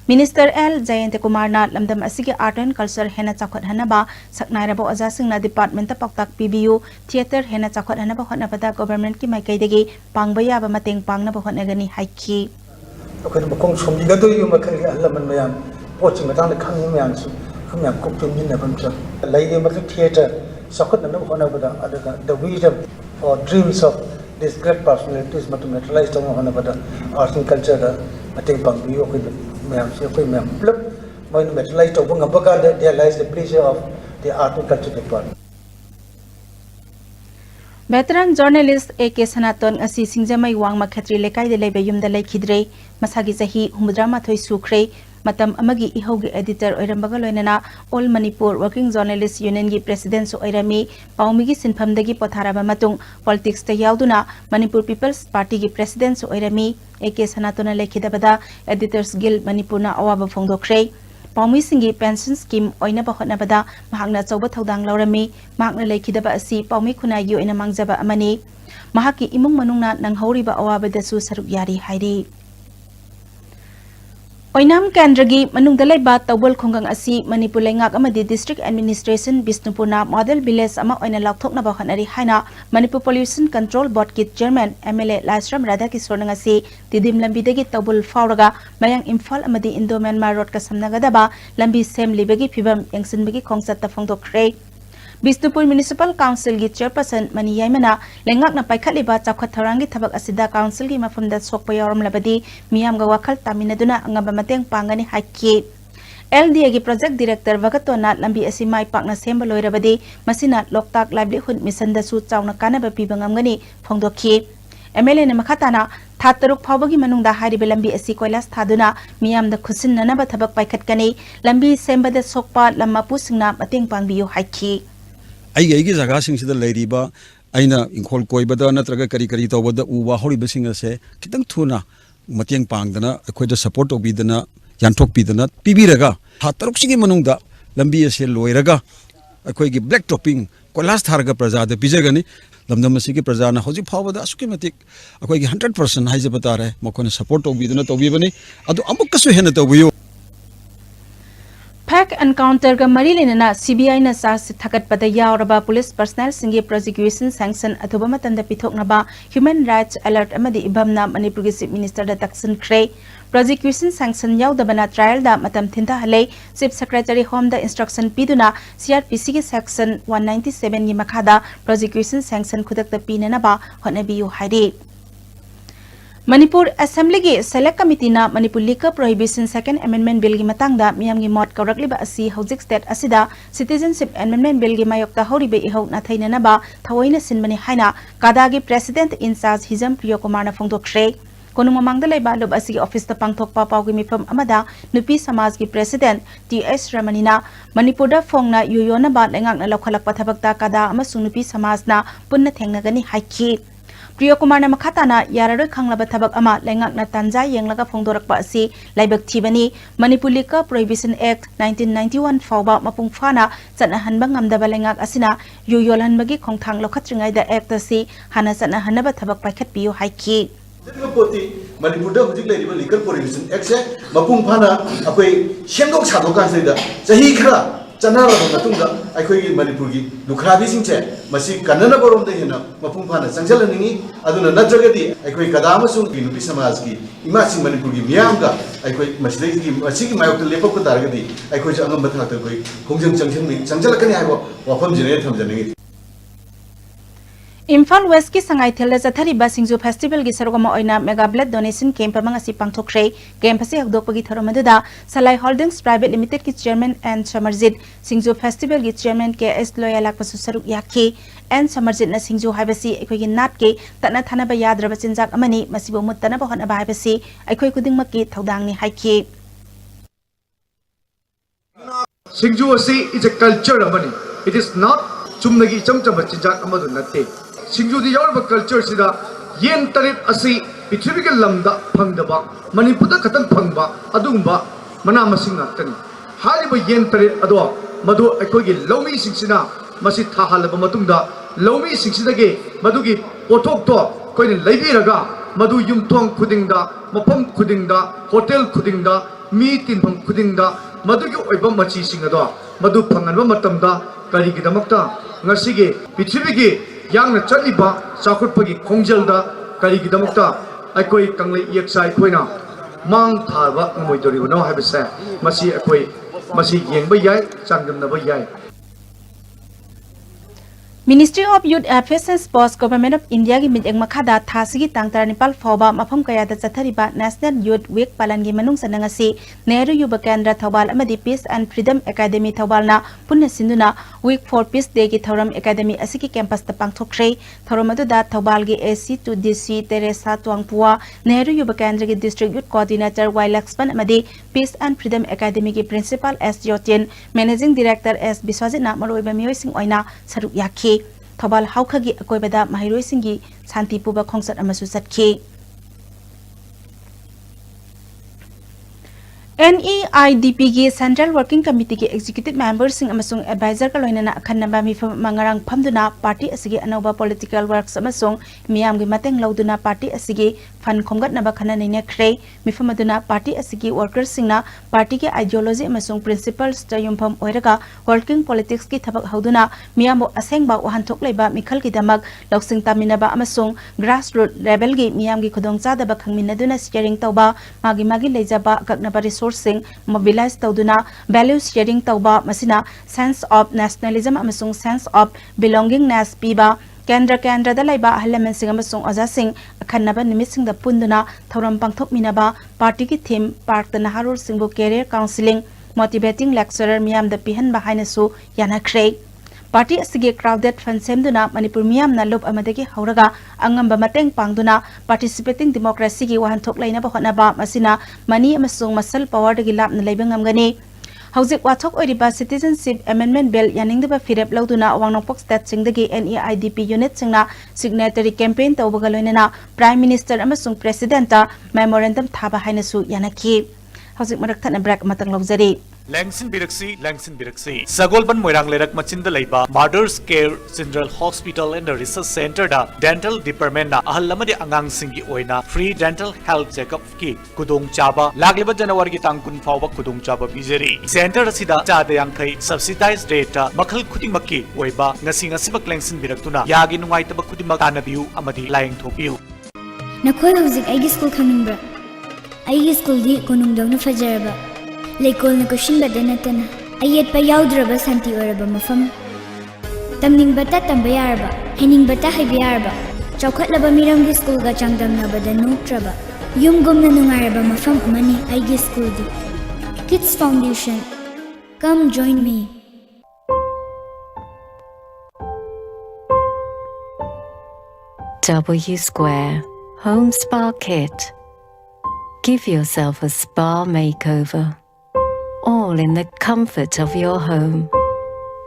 मिनिस्टर एल जयंत कुमारना लमदम असिगे आर्ट एंड कल्चर हेना चौखटहनबा सकनाइरबो अजासिंगना डिपार्टमेंट पाक्ताक पीबीयू थिएटर हेना चौखटहनबा होनबदा गवर्नमेंट की माइकैदगी पांगबा याबा mateंग पांगनबा होनगनी हाइखी अखन मकोंग सोमदिगदो यु मखरि अहलमन मयाम पोचिंग मतांग खंग मयामसु खमयाम कुकचुम मिनबमसु लाइदे मख थिएटर सकटनब होनबदा अदगा द विजडम और dreams of this great personalities मत मेटलाइज तंग होनबदा आर्ट एंड कल्चर दा mateंग पांगबियो खै मयाम से खै मयाम प्लब मोइन मेटलाइज तंग ngabaka they lies the pleasure of the art and culture department Veteran journalist A.K. Sanaton asi singjamai wangma khatri lekai de lebe yumda lekhidre masagi sahi 63 sukre matam amagi ihogi editor oirambaga loinana All Manipur Working Journalists Union gi president so oirami paumigi sinphamdagi potharaba matung politics ta yauduna Manipur People's Party gi president so oirami A.K. Sanatona lekhidabada Editors Guild Manipur na awaba phongdokre पाउमी सिंगी pension scheme ओइना बहनबदा महांगना चौबा थौदांग लौरमी महांगना लेखिदबा असि पाउमी खुनाई ओइना मांगजबा अमनी महाकी इमुंग मनुंगना नंगहौरिबा अवाबदसु सरुक यारी हाइरी ओइनाम केंद्रगी मनुंगदा लेबा तौबल खोंगंग असि मणिपुर लेंगाक अमदी डिस्ट्रिक्ट एडमिनिस्ट्रेशन बिष्णुपुरना मॉडल विलेज अमा ओइना लाउथोकनबा हनरी हाइना मणिपुर पोल्यूशन कंट्रोल बोर्ड की चेयरमैन एमएलए लाइस्राम राधाकिशोर नंगसी तिदिम लंबीदगी तौबल फावरगा मयांग इम्फाल अमदी इंडो म्यांमार रोड का समनगदबा लंबी सेमलिबगी फिबम यंगसिनबगी खोंगचत फोंगदोखरे बिष्णुपुर म्युनिसिपल काउंसिल की चेयरपर्सन मनी याइमना लेंगाकना पाइखलिबा चाखत थौरांगी थबक असिदा काउंसिल की मफमदा सोकपा यावरमलबदी मियामगा वखल तामिनदुना अंगबा mateंग पांगनी हाइकी LDA की प्रोजेक्ट डायरेक्टर वगतोना लंबी असि माइ पाकना सेंब लोइरबदी मसिना लोकताक लाइवलीहुड मिशन दसु चावना कानबा पिबंगमगनी फोंगदोखी MLA ने मखाताना था तरुक फावगी मनुंगदा हारिबे लंबी असि कोइलास थादुना मियामदा खुसिननबा थबक पाइखतकनी लंबी सेंबदा सोकपा लम्मापु सिंगना mateंग पांगबियो हाइकी आई जगह सिंह लेरीबा अना इंखोल कोईबद नत्रग करी करी तौबद उबा हौरिबसिंग असे खितंग थुना मतेंग पांगदना अखोइद सपोर्ट तौबीदना यानथोकपीदना पीबीरगा था तरुकसिगी मनुंगदा लंबी असे लोइरगा अखोइगी ब्लैक टॉपिंग कोलास थारगा प्रजाद पिजगनी लमदमसिगी प्रजाना हौजि फावदा असुके मतिक अखोइगी 100% हाइजब तारे मखोने सपोर्ट तौबीदना तौबीबनी अदु अमुकसु हेन तौबियो फैक एनकाउंटर का मरी लेना CBI ना चार्ज थकटपद यावरबा पुलिस पर्सनल सिंगे प्रोसिक्यूशन सैंक्शन अथुबा मतंदा पिथोकनबा ह्यूमन राइट्स अलर्ट अमदी इबमना मणिपुर की चीफ मिनिस्टर दा तक्सन ख्रे प्रोसिक्यूशन सैंक्शन यावदबना ट्रायल दा मतम थिंदा हले चीफ सेक्रेटरी होम दा इंस्ट्रक्शन पीदुना CRPC के सेक्शन 197 की मखादा प्रोसिक्यूशन सैंक्शन खुदक पीननबा होनबियु हाइरी मणिपुर असेंबली की सेलेक्ट कमिटी ना Manipur liquor prohibition second amendment bill की मतंगदा मियाम की मौत कौरकलिबा असि हौजिक स्टेट असिदा सिटीजनशिप अमेंडमेंट बिल की मायोक्ता हौरिबे इहौ नाथैननबा थवैना सिनबनी हाइना कादा की प्रेसिडेंट इंचार्ज हिजम प्रियो कुमार ना फोंदोखरे कोनु ममांगदा लेबा लोब असि ऑफिस ता पांगथोकपा पाउगी मिफम अमदा नुपी समाज की प्रेसिडेंट TS रमणीना मणिपुर दा फोंगना युयोनबा लेंगाकना लौखलकपा थबकता कादा अमसु नुपी समाजना पुन्ना थेंगनगनी हाइकी प्रियो कुमार ने मखाताना याररोय खांगलाबा थबक अमा लेंगाकना तांजा येंगलागा फोंदोरकपा असि लाइबक थिबनी मणिपुर लिकर प्रोहिबिशन एक्ट 1991 फावबा मपुंग फाना चनहनबा ngamdaba लेंगाक असिना युयोलहनबगी खोंथांग लौखत्रिङाइदा एक्ट असि हाना चनहनबा थबक पाइखतपियो हाइकी पोती मणिपुर दा हुजिक लेरिबा लिकर प्रोहिबिशन एक्ट से मपुंग फाना अखोय सेंदोक सादोक कासैदा चही खरा ꯆꯠꯅꯔꯕ ꯃꯇꯨꯡꯗ ꯑꯩꯈꯣꯏꯒꯤ ꯃꯅꯤꯄꯨꯔꯒꯤ ꯂꯨꯈ꯭ꯔꯥꯕꯤꯁꯤꯡꯁꯦ ꯃꯁꯤ ꯀꯟꯅꯅꯕꯔꯣꯝꯗ ꯍꯦꯟꯅ ꯃꯄꯨꯡ ꯐꯥꯅ ꯆꯪꯁꯤꯜꯍꯟꯅꯤꯡꯉꯤ ꯑꯗꯨꯅ ꯅꯠꯇ꯭ꯔꯒꯗꯤ ꯑꯩꯈꯣꯏ ꯀꯗꯥ ꯑꯃꯁꯨꯡ ꯅꯨꯄꯤ ꯁꯃꯥꯖꯀꯤ ꯏꯃꯥꯁꯤꯡ ꯃꯅꯤꯄꯨꯔꯒꯤ ꯃꯤꯌꯥꯝꯒ ꯑꯩꯈꯣꯏ ꯃꯁꯤꯒꯤ ꯃꯥꯌꯣꯛꯇ ꯂꯦꯞꯄꯛꯄ ꯇꯥꯔꯒꯗꯤ ꯑꯩꯈꯣꯏꯁꯨ ꯑꯉꯝꯕ ꯊꯥꯛꯇ ꯑꯩꯈꯣꯏ ꯈꯣꯡꯖꯪ ꯆꯪꯁꯤꯜꯂꯛꯀꯅꯤ ꯍꯥꯏꯕ ꯋꯥꯐꯝꯁꯤꯅ ꯊꯝꯖꯅꯤꯡꯉꯤ इम्फाल वेस्ट की संगाइथेल चथरीबा सिंजु फेस्टिवल की सरुगमा ओइना मेगा ब्लड डोनेशन कैंप मंगसी पांगथोखरे कैंप से हगदोकपगी थरमदुदा सलाई होल्डिंग्स प्राइवेट लिमिटेड की chairman N Samarjit Sinju festival की चेयरमैन के एस लोया लाकपसु सरुक याखी एन समरजित न सिंजु हाइबसी अखोगी नाट के तना थानबा याद्रबा चिंजाक अमनी मसिबो मुत्तनबा होनबा हाइबसी अखोई खुदिंगमकी थौदांगनी हाइखी सिंजु असी इज अ कल्चर अमनी इट इज नॉट चुमनगी चमचम चिंजाक अमदु नते सिंजु दी यावब कल्चर सिदा येन तरेत असी पृथ्वी के लमदा फंगदबा मणिपुर खतन फंगबा अदुंबा मना मसिंग नातनी हालिबा येन तरेत अदो मधु अखोगी लौमी सिंगसिना मसि थाहालब मतुंगदा लौमी सिंगसिदगे मधुगी पोथोक तो कोइने लैबिरगा मधु युमथोंग खुदिंगदा मफम खुदिंगदा होटल खुदिंगदा मी तिनफम खुदिंगदा मधुगी ओइबा मची सिंगदो मधु फंगनबा मतमदा करिगिदमक्ता ngasiगे पृथ्वीगी यांगना चलिबा चाखुटपगी खोंजलदा करिगिदमक्ता अखोई कंगले येक्सा अखोइना मांग थाबा मोइदोरिबनो हाइबसे मसी अखोई मसी येंगबा याय चांगदमनबा याय Ministry of Youth Affairs and Sports Government of India की मिटिंग मखादा थासगी तांग तरनिपाल फौबा मफम कयादा चथरिबा National Youth Week पालनगी मनुंग सनंगसी Nehru Yuva केंद्र Thoubal अमदी Peace and Freedom Academy थौबालना पुन्ना सिंधुना Week for Peace Day की थौरम Academy असिकी कैंपस ता पांगथोखरे थौरम अदुदा थौबाल की AC to DC Teresa Tuangpua Nehru Yuva Kendra की District Youth Coordinator Y Laxman अमदी Peace and Freedom Academy की Principal S Yotian Managing Director S Biswajitna मरोइबा मियोइसिंग ओइना सरुक याखी थौबाल हाउखगी अकोइबदा महिरोइसिंगी शांति पुबा खोंसत अमसु सटखी NEIDP की Central Working Committee की Executive Members सिंग अमसुंग Advisor का लोइनना अखन्नबा मिफम मंगरंग फमदुना पार्टी असिगी अनौबा Political Works अमसुंग मियामगी मतंग लौदुना पार्टी असिगी फन खोंगतनबा खननैना ख्रे मिफम अदुना पार्टी असिगी वर्कर्स सिंगना पार्टी के आइडियोलॉजी अमसुंग प्रिंसिपल्स ता युमफम ओइरगा वर्किंग पॉलिटिक्स की थबक हौदुना मियामो असेंगबा वहानथोक लेबा मिखल की दमक लौसिंग तामिनबा अमसुंग ग्रास रूट लेवल की मियामगी खुदोंचादबा खंगमिनदुना शेयरिंग तौबा मागी लेजबा अकक्नबा रिसोर्सिंग मोबिलाइज तौदुना वैल्यू शेयरिंग तौबा मसिना सेंस ऑफ नेशनलिज्म अमसुंग सेंस ऑफ बिलोंगिंगनेस पीबा केंद्र दा लैबा अहलमन सिंग अमसुंग ओजा सिंग अखन्नबा निमित सिंग दा पुंदुना थौरम पांगथोकमिनबा पार्टी की थीम पार्क दा नहारुल सिंगबो कैरियर काउंसलिंग मोटिवेटिंग लेक्चरर मियाम दा पिहनबा हाइनसु यानाख्रे पार्टी असिगे क्राउडेड फंड सेमदुना मणिपुर मियाम ना लोप अमदगी हौरगा अंगंबा मतेंग पांगदुना पार्टिसिपेटिंग डेमोक्रेसी की वहानथोक लैनबा होनबा मसिना मनी अमसुंग मसल पावर दगी लापना लैबा ngamgani हौजिक वाथोक ओरिबा सिटीजनशिप अमेंडमेंट बिल यानिंगदबा फिरेप लौदुना वांगनोपक स्टेट सिंगदगी NEIDP यूनिट सिंगना सिग्नेटरी कैंपेन तौबगा लोइनना प्राइम मिनिस्टर अमसुंग प्रेसिडेंट मेमोरेंडम थाबा हाइनसु यानकी हौजिक मरक थना ब्रेक मतंग लौजरी Langsin Biraksi Sagolban Moirang Lerak Machinda Leiba Mother's Care General Hospital and Research Center da Dental Department na ahalamadi angang singi oina free dental health checkup ki kudong chaba lagliba January ki tangkun fawba kudong chaba bizeri center asida chada yangkai subsidized rate makhal khudimaki oiba ngasi ngasimak Langsin Biraktuna yagi nungaitaba khudimak anabiu amadi laying thopiu Nakhol hauzik aigi school khaningbra aigi school di konungdawna fajaraba लेकोल न कुशिन बदनतना अयत प याउद्रब शांति ओरब मफम तमनिंग बता तंबयारबा Hanning बता हाइबियारबा चौखटलब मिरमगी school गा चांगदमना बदनुत्रबा युमगुमना नुंगारब मफम मनी आईगी स्कूल दी kids foundation come join me W Square Home Spa Kit. Give yourself a spa makeover, all in the comfort of your home.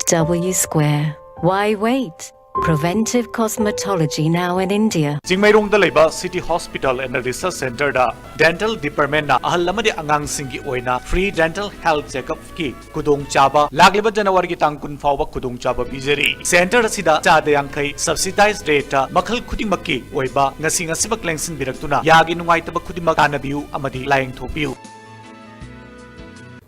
W Square. Why wait? Preventive cosmetology now in India. Jingmairong da laiba City Hospital and Research Center da Dental Department na ahalamadi angang singi oina free dental health checkup ki kudong chaba lagliba January ki tangkun fawba kudong chaba bizeri center asida chada yangkai subsidized rate makhal khudimaki oiba ngasi ngasibak Langsin Biraktuna yagi nungaitaba khudimak anabiu amadi laying thopiu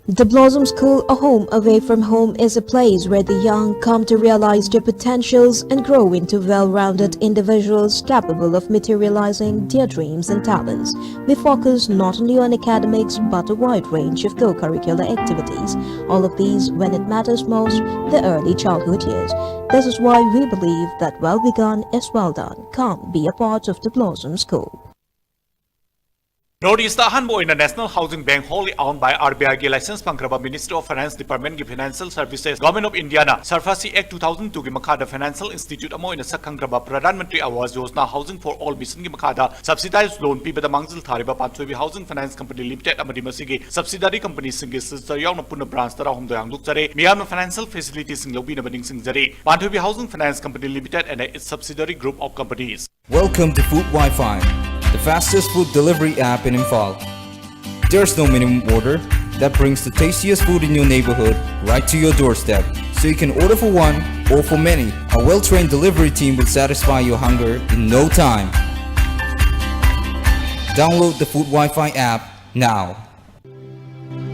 The Blossom School, a home away from home, is a place where the young come to realize their potentials and grow into well-rounded individuals capable of materializing their dreams and talents. We focus not only on academics but a wide range of co-curricular activities, all of these when it matters most, the early childhood years. This is why we believe that well begun is well done. Come be a part of the Blossom School. Northeast Ahanbo in the National Housing Bank wholly owned by RBI ki license pangkraba Ministry of Finance Department ki Financial Services Government of India na Sarfasi Act 2002 ki makada Financial Institute amo in the sakhangraba Pradhan Mantri Awas Yojana Housing for All mission ki makada subsidized loan pibada mangzil thariba Panchoibi Housing Finance Company Limited amadi masigi subsidiary company singi sister yauna puna branch tara hum doyang dukjare miyamna financial facilities sing lobi na baning sing jare Panchoibi Housing Finance Company Limited and its subsidiary group of companies. Welcome to Food Wi-Fi, the fastest food delivery app in Imphal. There's no minimum order that brings the tastiest food in your neighborhood right to your doorstep. So you can order for one or for many. A well-trained delivery team will satisfy your hunger in no time. Download the Food Wi-Fi app now.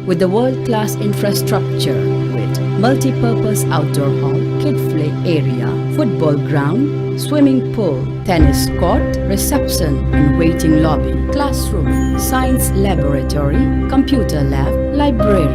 With the world-class infrastructure with multi-purpose outdoor hall, kid play area, football ground, swimming pool, tennis court, reception and waiting lobby, classroom, science laboratory, computer lab, library,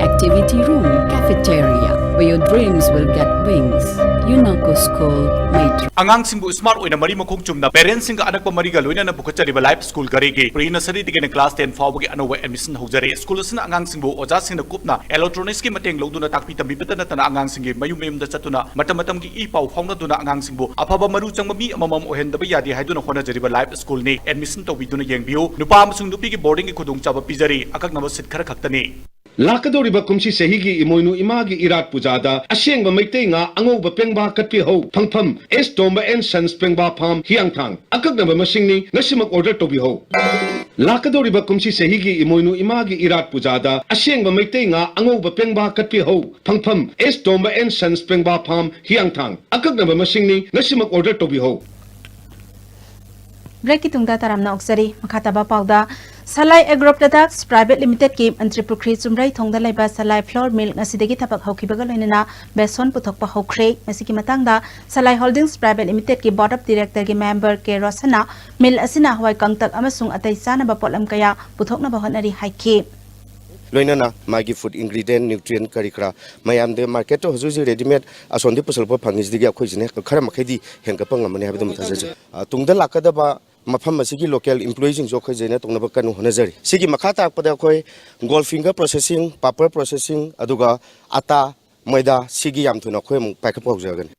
activity room, cafeteria, where your dreams will get wings. UNACO School Matrix. Angang singbu smart oina mari makong chumna parents singa anak pamari ga loina na bukachari ba life school garege pre nursery dige class 10 fawgi anowa admission hojare school sina angang singbu oja singna kupna electronics ki mateng loduna takpi tambi betana tana angang singi mayum mayum da chatuna matam ki I pau fauna duna angang singbu afaba maru changma mi amamam ohen da ba yadi haiduna khona jari ba life school ni admission to biduna yengbiu nupa amasung nupi ki boarding ki khudung chaba pijari akak naba sit khara khaktani Lakadoriba kumsi sehigi imoinu imagi irat pujada asyeng maitei nga ango ba pengba katpi ho phangpham es tomba and sons pengba pham hiangthang akak na ba masingni ngasimak order to bi ho Lakadoriba kumsi sehigi imoinu imagi irat pujada asyeng maitei nga ango ba pengba katpi ho phangpham es tomba and sons pengba pham hiangthang akak na ba masingni ngasimak order to bi ho Break itungda taramna oksari makhataba pauda Salai Agro Products Private Limited ki Antri Pukri Chumrai Thongda Laiba Salai Flour Mill ngasidagi thabak haukibaga loinana beson puthokpa hokre masiki matangda Salai Holdings Private Limited ki Board of Director ki member ke Rosana Mill asina hawai kangtak amasung atai sana ba polam kaya puthokna ba honari haiki loinana magi food ingredient nutrient karikra mayam de market to huju ready made asondi pusulpa phangis digi akhoi jine khara makhedi henga panglamani habidum thaje tungda lakada ba mafam asigi local employees jo khoi jena tongnaba kanu honajari sigi makha ta pada khoi gold finger processing paper processing aduga ata maida sigi yam thuna khoi mu paikha pawjagan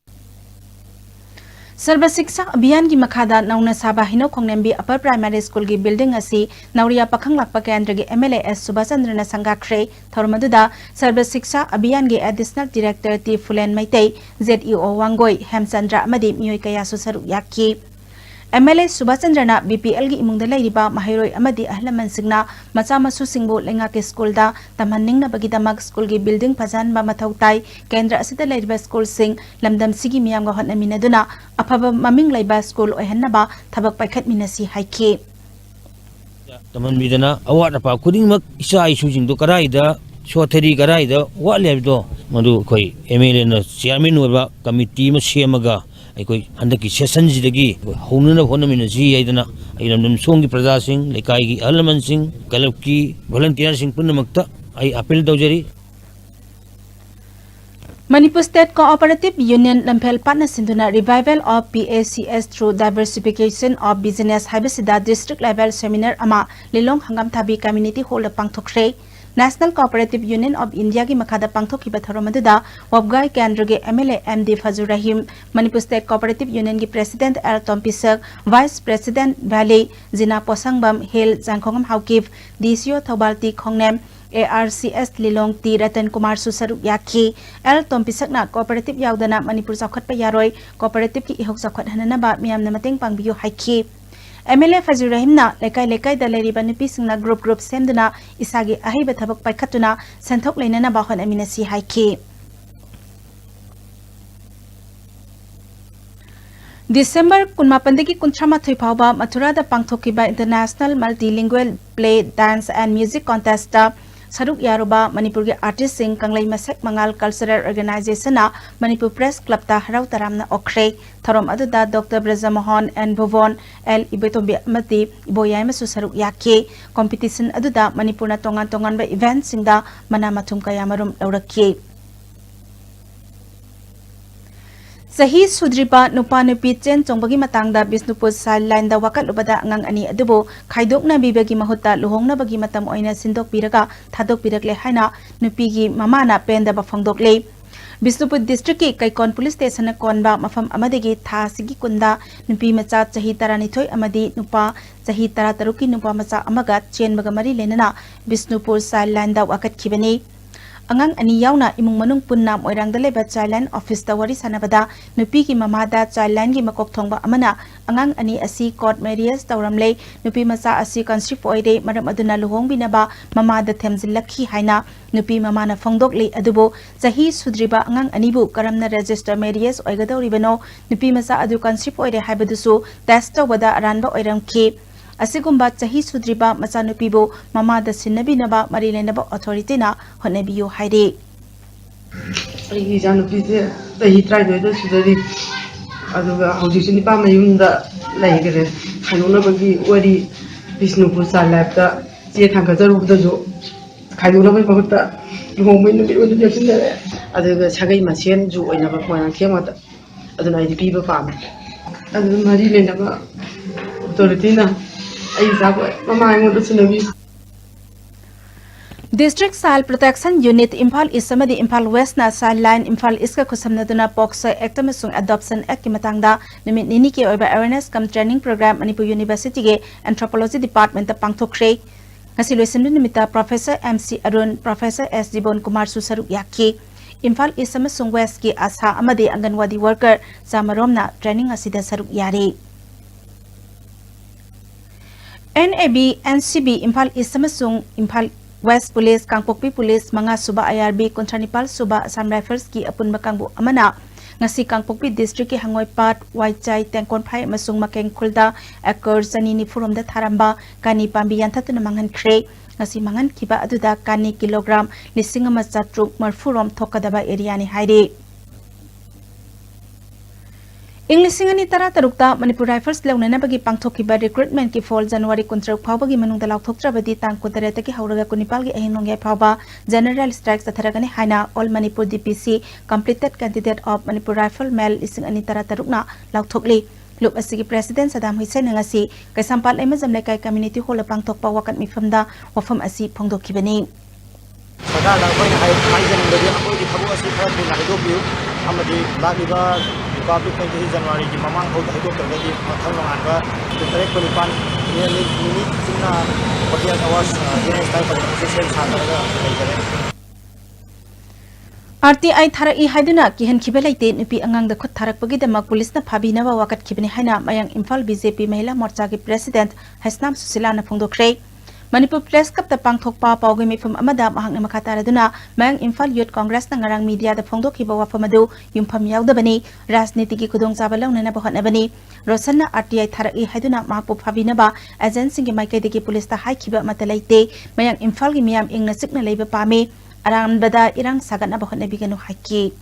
Sarva Shiksha Abhiyan ki makhada nauna saba hino khongnembi upper primary school ki building asi Nauria pakhang lakpa kendra ki MLA S Subhachandra na sanga khre thormaduda Sarva Shiksha Abhiyan ki additional director T Fulen Maitei ZEO Wangoi Hemchandra amadi miyoi kaya susaru yakki MLA Subhachandra na BPL gi imungda lairiba mahairoi amadi ahlaman singna macha masu singbu lenga ke school da tamhanning na bagidamak school gi building phajan ba mathautai kendra asida lairiba school sing lamdam sigi miyam ga hotna minaduna afaba maming laiba school ohenna ba thabak paikhat minasi haike taman midana awat apa kuding mak isa isu jing do karai da sotheri karai da wa lebdo madu koi MLA na chairman wa committee ma semaga I handaki session jidagi honuna honamina ji aidana airam songi praja sing lekai gi alaman sing kalap ki volunteer sing punamakta ai appeal dawjari Manipur State Cooperative Union Lamphel Partner Sinduna Revival of PACS through Diversification of Business Habisida District Level Seminar ama Lilong Hangam Thabi Community Hall Pangthokre National Cooperative Union of India ki makhada pangthokiba thoromaduda Wabgai Kendra ge MLA MD Fazur Rahim Manipur State Cooperative Union ki President L Tompisak Vice President Valley Zina Posangbam Hill Jangkhongam Haukif DCO Thobalti Khongnem ARCS Lilong T Ratan Kumar Susaru Yaki L Tompisak na cooperative yaudana Manipur sakhat pa yaroi cooperative ki ihok sakhat hanana ba miyam na mateng pangbiyo haiki MLA Fazur Rahim na lekai da leriba nupi singna group semduna isagi ahiba thabak paikhatuna santhok leinana ba hon aminasi haiki December 18 kunthamathoi phawba Mathura da pangthokiba International Multilingual Play Dance and Music Contest saruk yaruba Manipur ge artist sing kanglai masak mangal cultural organization na Manipur Press Club ta harau taramna okre tharom aduda Dr. Brajamohan and Bhuvan L Ibetombi amati iboyai masu saruk yake competition aduda Manipur na tongan tongan ba event singda mana mathum kaya marum laurake Sahi Sudriba Nupa Nupi Chen Chongbagi Matangda Bisnupur Sideline da Wakat Lubada Ngang Ani Adubo Khaidokna Bibagi Mahuta Luhongna Bagi Matam Oina Sindok Piraga Thadok Pirakle Haina Nupigi Mamana Penda Bafongdokle Bisnupur District ki Kaikon Police Station Konba Mafam Amadegi Tha Sigi Kunda Nupi Macha Chahi Taranithoi Amadi Nupa Chahi Tarataruki Nupa Macha Amaga Chen Bagamari Lenana Bisnupur Sideline da Wakat Kibani Angang ani yauna imung manung punna moirang da leba childline office da wari sanabada nupi ki mamada childline gi makok thongba amana angang ani asi court marriage tawramle nupi macha asi constrict oide maram aduna luhong binaba mamada themjilakhi haina nupi mamana phongdok le adubo chahi sudriba angang anibu karamna register marriage oigadoribano nupi macha adu constrict oide haibadusu test tawada aranba oiramki Asigumba chahi sudriba machanupibo mamada sinnabinaba marilenaba authority na honebiyo haire Ai janupi chahi trai do sudari aduga hojisi nipa mayunda laigare khanona bagi wari Bisnupur salapta che thanga jaru jo khaidona bai bahutta lomai nu biru de sinare aduga sagai masen ju oina ba poyan khemata aduna ai piba pam adu marilenaba authority na District Child Protection Unit Imphal East amadi Imphal West na sideline Imphal East ka khusamnaduna POCSO Act amasung Adoption Act ki matangda numit nini ki oiba awareness cum training program Manipur University ge Anthropology Department ta pangthokre ngasi loisin numita Professor MC Arun Professor S Jibon Kumar Susaruk yaki Imphal East amasung West ki asa amadi Anganwadi worker samaromna training asida saruk yari NAB NCB Imphal East amasung Imphal West Police Kangpokpi Police Manga Suba IRB Kontranipal Suba Assam Rifles ki apunba kangbu amana ngasi Kangpokpi District ki Hangoi Pat Waichai Tengkon Phai amasung Makeng Khulda Akor Sanini Forum da Tharamba Kani Pambi Yantatuna Mangan Kre ngasi mangan kiba aduda Kani kilogram lising amachatruk marfurom thokadaba area ni haire Inglisingani tara tarukta Manipur Rifles leunana bagi pangthokiba recruitment ki fall January kuntruk phawbagi manungda laukthoktrabadi tang kutareta ki hauraga kunipal gi ahinongya phawba general strikes atharagani haina all Manipur DPC completed candidate of Manipur Rifle male isingani tara tarukna laukthokli Lup asigi President Saddam Hussein ngasi kaisampal emazam lekai community hall pangthokpa wakat mifamda wafam asi phongdokhibani Sada la koi hai jan bari akoi di khabu asi khar bin hai do biu amadi lagiba Republic 20 January ki mamang ho hai do targadi mathal longan ba tare polipan nearly minute sinna Patia Awas general style participation chhanaga leikare RTI tharai haiduna kihan khibelaite nupi angang da khut tharak pagi dama police na phabina ba wakat khibni haina mayang Imphal BJP Mahila Morcha ki president Hasnam Susila na phongdokre Manipur Press Cup ta pangthokpa pawgi mifum amada mahang na makataraduna mayang Imphal Youth Congress na ngarang media da phongdokhiba wafamadu yumpham yaudabani rajniti ki khudong chaba launa na bahonabani Rosanna RTI tharai haiduna mahpu phabina ba agency ki maike de ki police ta haikhiba matalaite mayang Imphal gi miyam ingna sikna leiba pame aran bada irang sagan na bahon biganu haki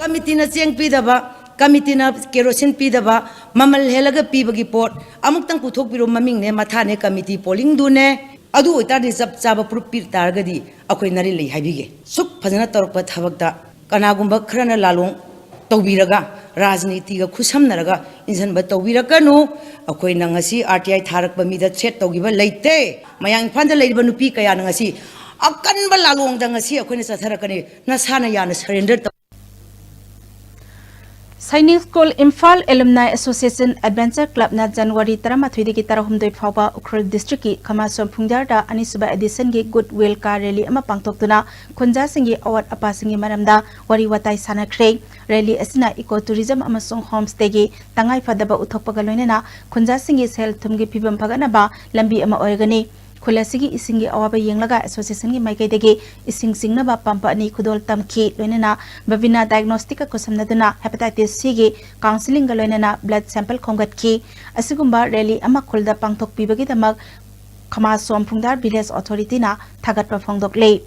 committee na cheng pidaba committee na kerosene pidaba mamal helaga pibagi pot amuktang puthok biro maming ne matha ne committee polling du ne adu oita di jab chaba proof pir targadi akoi nari lei habige suk phajana torpa thabakta kanagumba khrana lalong tawbiraga rajniti ga khusam naraga insan ba tawbirakanu akoi nangasi RTI tharak ba mi da set tawgiba leite mayang phanda leiba nupi kaya nangasi akan balalong da ngasi akhoi na chatharakani na sana yana surrender Sainik School Imphal Alumni Association Adventure Club na January 13 dagi 16 phawba Ukhrul District ki Khamasom Phungjar da Anisuba edition gi Goodwill Car Rally ama pangtoktuna khunja singi award apa singi maramda wari watai sanakre rally asina eco tourism amasung homestay gi tangai fadaba uthokpaga loinena khunja singi sel thumgi pibam phagana ba lambi ama oigani Kulasigi isingi awaba yenglaga association gi maikai degi ising singna ba pampa ni khudol tamki loinena bavina diagnostic ko samnaduna hepatitis C gi counseling ga loinena blood sample khongat ki asigumba rally ama khulda pangthok pibagi damak Khama Sompungdar Village Authority na Thagatpa Phongdokle.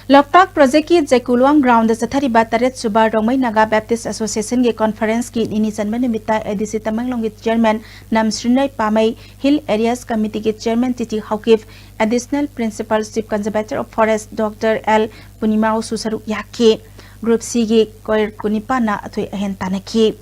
Loktak project ki Jekulwang ground sathariba taret suba Rongmai Naga Baptist Association ge conference ki nini janma nimita ADC Tamanglong ge chairman Nam Srinai Pamai Hill Areas Committee ge chairman Titi Haukif additional principal chief conservator of forest Dr. L Punimao Susaru Yake group C ge Koir Kunipana athoi ahen tanaki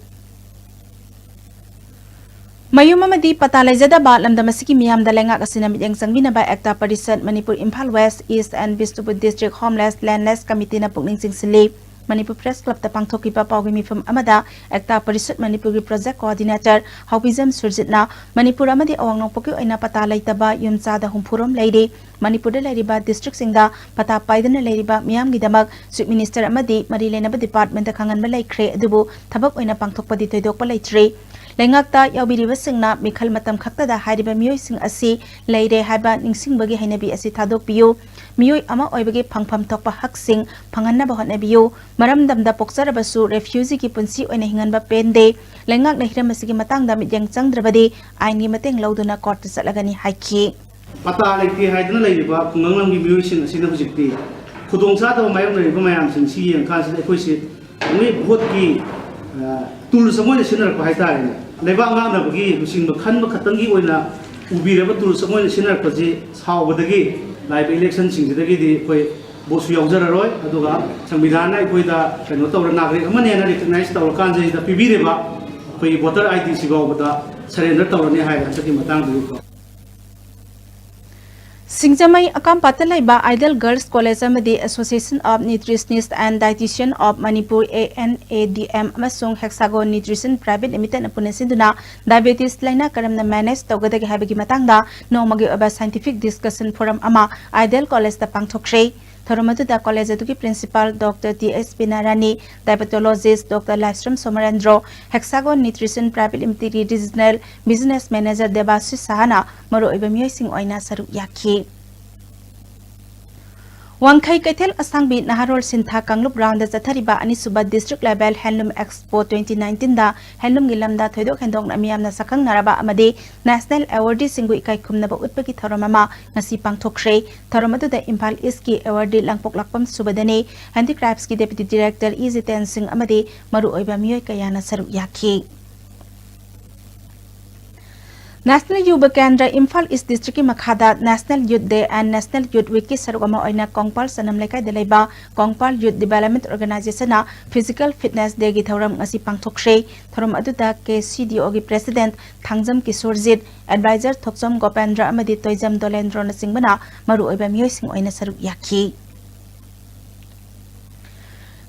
Mayumamadi Patalajada ba lamdamasiki miyam dalenga kasinamit yang sangbina ba Ekta Parisad Manipur Imphal West East and Bishnupur District Homeless Landless Committee na pukning singsili Manipur Press Club ta pangthokiba pawgi mifam amada Ekta Parisad Manipur gi project coordinator Haubizam Surjitna Manipur amadi awangnong pokyo aina patalaitaba yumchada humpurom leide Manipur da leiriba district singda pata paidana leiriba miyam gi damak chief minister amadi mari lenaba department ta khanganba laikre adubu thabak oina pangthokpadi toidokpa leitre Lengakta yaubiriba singna mikhal matam khaktada hariba miyoi sing asi leire haiba ningsingbagi hainabi asi thadokpiyo miyoi ama oibagi phangpham thokpa hak sing phanghanna ba hotnabiyo maramdamda pokjarabasu refugee ki punsi oina hinganba pende lengak na hiram asigi matangda midyang changdrabadi aini mateng lauduna court salagani haiki pata lekti haidna leiriba khunganglam gi miyoi sing asina hujikti khudongsa da mayam leiriba mayam sing si yang khan si ekoi si ngi bhot ki tul samoy sinar pa haitare leba nga na bagi using bakhan ba khatangi oina ubiraba tul samoy sinar pa ji sawbadagi live election singsidagi di koi bosu yaujara aduga sangvidhana ikoida kano tawra nagrik amane na recognize tawra kanje da pibireba koi voter ID sigawbada surrender tawrani haira saki matang du Singjamai Akam Patalaiba Idol Girls College Amadi Association of Nutritionists and Dietitian of Manipur ANADM Amasung Hexagon Nutrition Private Limited Apunasinduna Diabetes Laina Karamna Manage Togadagi Habigi Matanga Nomagi Aba Scientific Discussion Forum Ama Idol College the Pangtokre Thoramatu the college eduki principal Dr. T.S. Pinarani diabetologist Dr. Lastram Somarendro Hexagon Nutrition Private Limited Regional Business Manager Debashi Sahana Maro Ibamiyo Sing Oina Saru Yaki Wangkai Kaitel Asangbi Naharol Sintha Kanglup Round the Zathariba Anisuba District Level Handloom Expo 2019 da Handloom Gilamda Thoidok Handong Namiam na Sakang Naraba Amade National Awardee Singui Kai Kumnaba Utpaki Tharamama Nasi Pangtokre Tharamadu the Impal Iski Awardee Langpok Lakpam Subadane Handicrafts ki Deputy Director Easy Ten Singh Amade Maru Oiba Miyoy Kayana Saru Yaki National Yuba Kendra Imphal East District Makhada National Youth Day and National Youth Week ki sarugama oina Kongpal Sanam Lekai Delaiba Kongpal Youth Development Organization na Physical Fitness Day gi thoram ngasi pangthokre thoram aduda KCDO gi President Thangjam Kisorjit Advisor Thokjam Gopendra amadi Toijam Dolendro na singbana maru oiba miyoy sing oina saruk yaki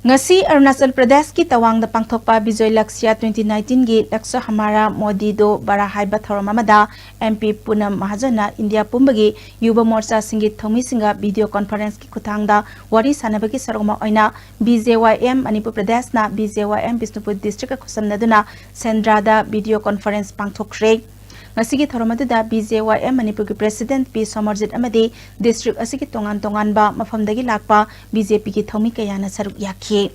Ngasi Arunachal Pradesh ki tawang da pangthokpa Bijoy Lakshya 2019 gi Lakshya Hamara Modi do bara haiba thoram amada MP Punam Mahajana India Pumbagi Yuba Morcha Singi Thomi Singa video conference ki kuthangda wari sanabagi sarogma oina BJYM Manipur Pradesh na BJYM Bishnupur District ka khusamnaduna Sendrada video conference pangthokre Ngasigi Thoramada BJYM Manipur ki President P Somarjit Amadi District asigi tongan ba mafamdagi lakpa BJP ki thomi kayana saruk yakhi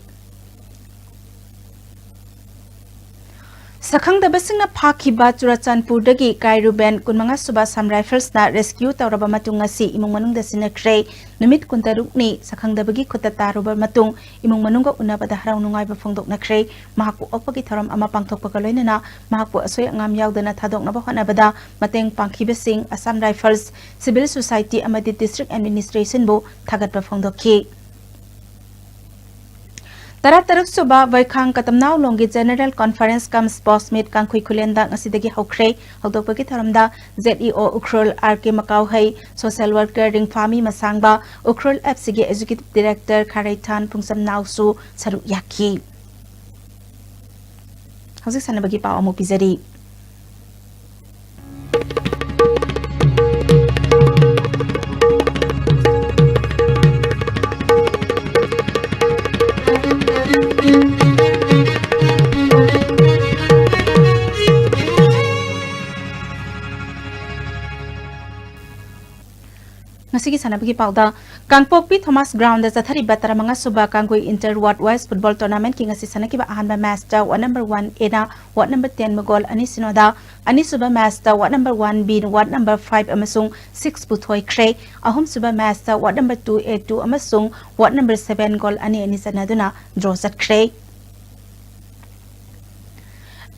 Sakhang dabasingna Phakiba Churachandpur dagi Kairuben kunmanga suba Sam Rifles na rescue tawraba matung ngasi imong manung da sinakre numit kuntarukni sakhang dabagi khuta taruba matung imong manungga unabada haraw nungai ba phongdok nakre mahaku opagi tharam ama pangthokpa kaloinana mahaku asoy angam yaudana thadok na ba honabada mateng pangkhibasing Assam Rifles Civil Society amadi District Administration bo thagatpa phongdokki Tarataruk suba Vaikhang Katamnau Longi General Conference cum Sports Meet Kangkhui Kulenda ngasidagi haukre haldokpagi tharamda ZEO Ukrul RK Macau hai Social Worker Ringfami Masangba Ukrul FCG Executive Director Kharaitan Pungsam Nausu Saru Yaki Hauzik sanabagi pao amu pizari Ngasigi sanabagi pauda Kangpokpi Thomas Ground da Zathari Bataramanga Suba Kangui Inter Ward Wise Football Tournament King Asisanaki Ahanba match da Ward number 1 Ena Ward number 10 Magol Anisinoda Anisuba match da Ward number 1 B Ward number 5 Amasung 6 Puthoi Kre Ahum Suba match da Ward number 2 A2 Amasung Ward number 7 Gol Ani Anisanaduna draw Zat Kre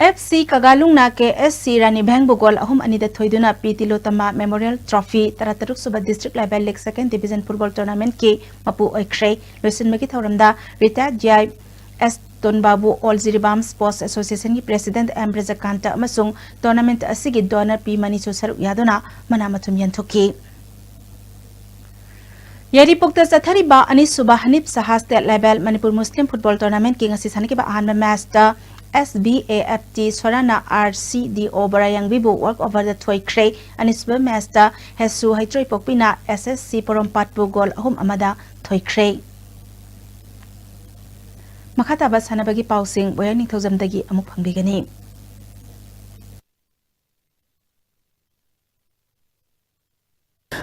FC Kagalung na ke SC Rani Bhang Bugol ahum anida thoiduna PT Lotama Memorial Trophy Tarataruk Suba District Level League Second Division Football Tournament ke Mapu Oikre Lusin Maki Thoramda Retired GI S Tonbabu All Ziribam Sports Association ki President Ambrose Kanta amasung tournament asigi donor P Mani Saruk Yaduna Manamatum Yantoki Yari Pukta Zathariba Anisuba Hanip Saha State Level Manipur Muslim Football Tournament ki ngasi sanaki ba ahanba match da SBAFT Sorana RCDO Barayang Bibu work over the toy cray and its master Hesu Haitroi Pokpina SSC Porompat Bugol Home Amada toy cray. Makataba Sanabagi Pausing, Boyaning Tozam Dagi Amupang Bigani.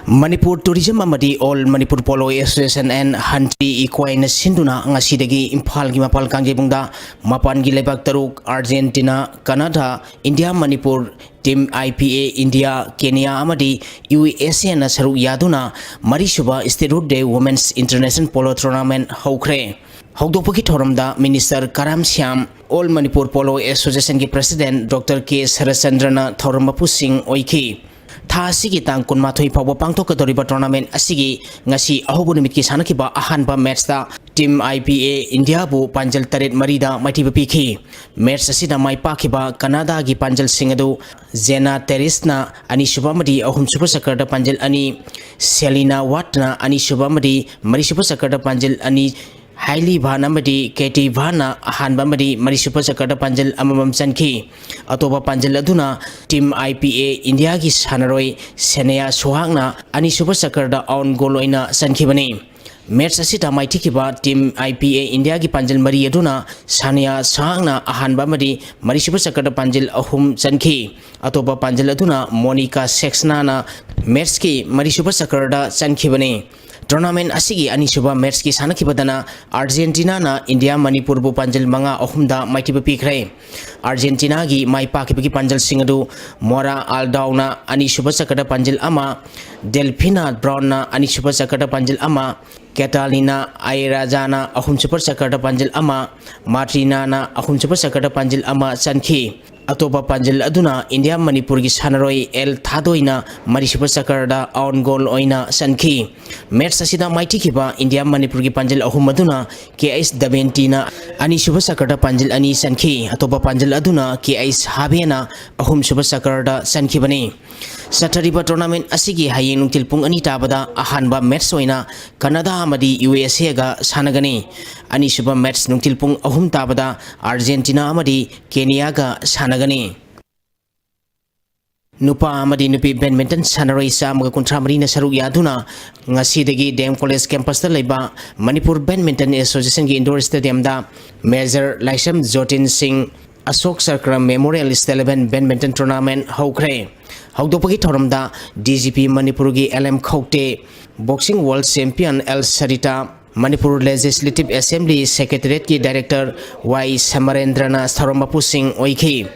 Manipur Tourism Amadi All Manipur Polo Association and Hanti Equine Sinduna Ngasidagi Impal Gimapal Kangjebungda Mapan Gilebak Taruk Argentina Canada India Manipur Team IPA India Kenya Amadi USA na Saru Yaduna Marishuba State Day Women's International Polo Tournament Haukre Hogdopaki Thoramda Minister Karam Syam All Manipur Polo Association ki President Dr. K. Sarasandrana Thoramapu Singh Oiki Tha asigi tang kunmathoi phawa pangthokadoriba tournament asigi ngasi ahobu nimit ki sanakiba ahanba match da Team IPA India bu panjal taret marida maithiba pikhi match asida mai pakhiba Canada gi panjal singadu Zena Terisna ani subamadi ahum super sakarda panjal ani Selina Watna ani subamadi mari super sakarda panjal ani Hailey Vanamadi, Katie Vana, Hanbamadi, Marisupa Sakarda Panjal Amamam Sanki, Atoba Panjal Aduna, Team IPA India Gis Hanaroi, Senea Suhangna, Ani Super Sakarda on Goloina Sankibani. Match asita mai tikiba Team IPA India ki Panjal Mari Aduna, Sania Suhangna, Hanbamadi, Marisupa Sakarda Panjal Ahum Sanki, Atoba Panjal Aduna, Monica Sexnana, Merski, Marisupa Sakarda Sankibani. Tournament asigi anisuba match ki sanaki badana Argentina na India Manipur bu panjal manga ahumda maitiba pikre Argentina gi mai pakibi panjal singadu Mora Aldauna anisuba sakada panjal ama Delphina Brown na anisuba sakada panjal ama Catalina Airajana ahum super sakada panjal ama Martina na ahum super sakada panjal ama sanki Atoba panjal aduna India Manipur gi sanaroi El Thadoina Marisupa Sakarda on goal oina sanki match asida maiti kiba India Manipur gi panjal ahum aduna KS Daventina ani Suba Sakarda panjal ani sanki atoba panjal aduna KS Habena ahum Suba Sakarda sanki bani Satariba tournament asigi hayeng nungtil pung ani tabada ahanba match oina Canada amadi USA ga sanagani ani Suba match nungtil pung ahum tabada Argentina amadi Kenya ga sanagani Nupa amadi nupi badminton sanaroi sa mga kontramari na saruk yaduna ngasidagi Dam College campus da laiba Manipur Badminton Association gi indoor stadium da Major Laisam Jotin Singh Asok Sarkram Memorial 11 Badminton Tournament haukre haudopagi thoramda DGP Manipur gi LM Khokte Boxing World Champion El Sarita Manipur Legislative Assembly Secretariat ki Director Y Samarendrana Tharomapu Singh Oiki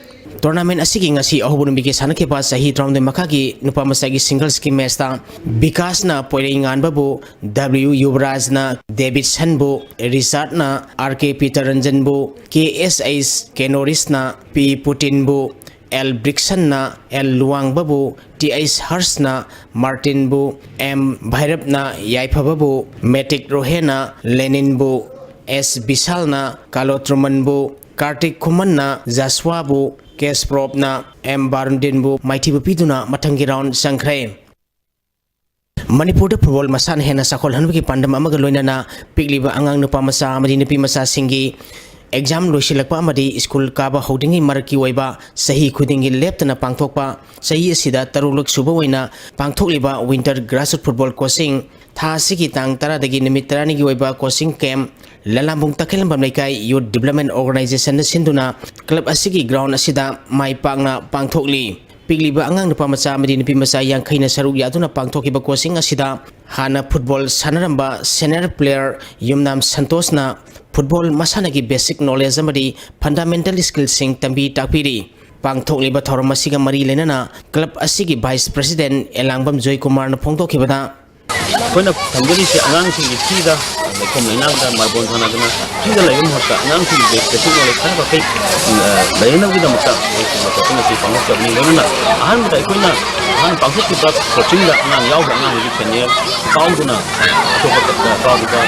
Tournament asigi ngasi ahubun bigi sanake pa sahi round makagi nupa masagi singles ki match ta Vikas na poingan babu W Yuvraj na David Sanbu Richard na RK Peter Ranjan bu KSS Kenoris na P Putin bu L Brixon na L Luang babu TS Hars na Martin bu M Bhairab na Yaipa babu Matic Rohena Lenin bu S Bisal na Kalotruman bu Kartik Kuman na Jaswa bu Kes Prop na M Barundin bu Mighty Bupiduna Matangi round Sankre Manipur da football masan hena sakol hanbi pandam amaga loina pigliba angang nupa masa amadi nupi masa singi exam loisilakpa amadi school kaba holdingi marki oiba sahi khudingi leptana pangthokpa sahi asida taruluk suba oina pangthokliba winter grassroots football coaching tha sigi tang tara dagi nimit tarani gi oiba coaching camp Lalambung Takelambam Laikai Youth Development Organization na sinduna club asigi ground asida mai pangna pangthokli पिगलिबा अंगांग नुपा मचा अमदि नुपि मचा यांखैना सरुक यादुना पांगथोकिबा कोचिंग असिदा हाना फुटबॉल सानरंबा सीनियर प्लेयर युमनाम संतोषना फुटबॉल मसानागी बेसिक नॉलेज अमदि फंडामेंटल स्किल्सिंग तंबी ताकपिरी पांगथोकलिबा थौरम असिगा मरी लेनना क्लब असिगी vice president Elangbam Joy Kumar न फोंगथोकिबदा कोना थंगली से अंगांग सिंगी थीदा लेखम लेनांगदा मार्बोन थानादना थीदा लेगम हक्का अंगांग सिंगी बेसिक नॉलेज खा बकै लेनांगदा मक्ता कोना सि पांगथोक तबनी लेनना अहनदा कोना अहन पांगथोकिबा कोचिंग दा अंगांग याव अंगांग हि सेनियर काउंदना अतोपा काउदुबा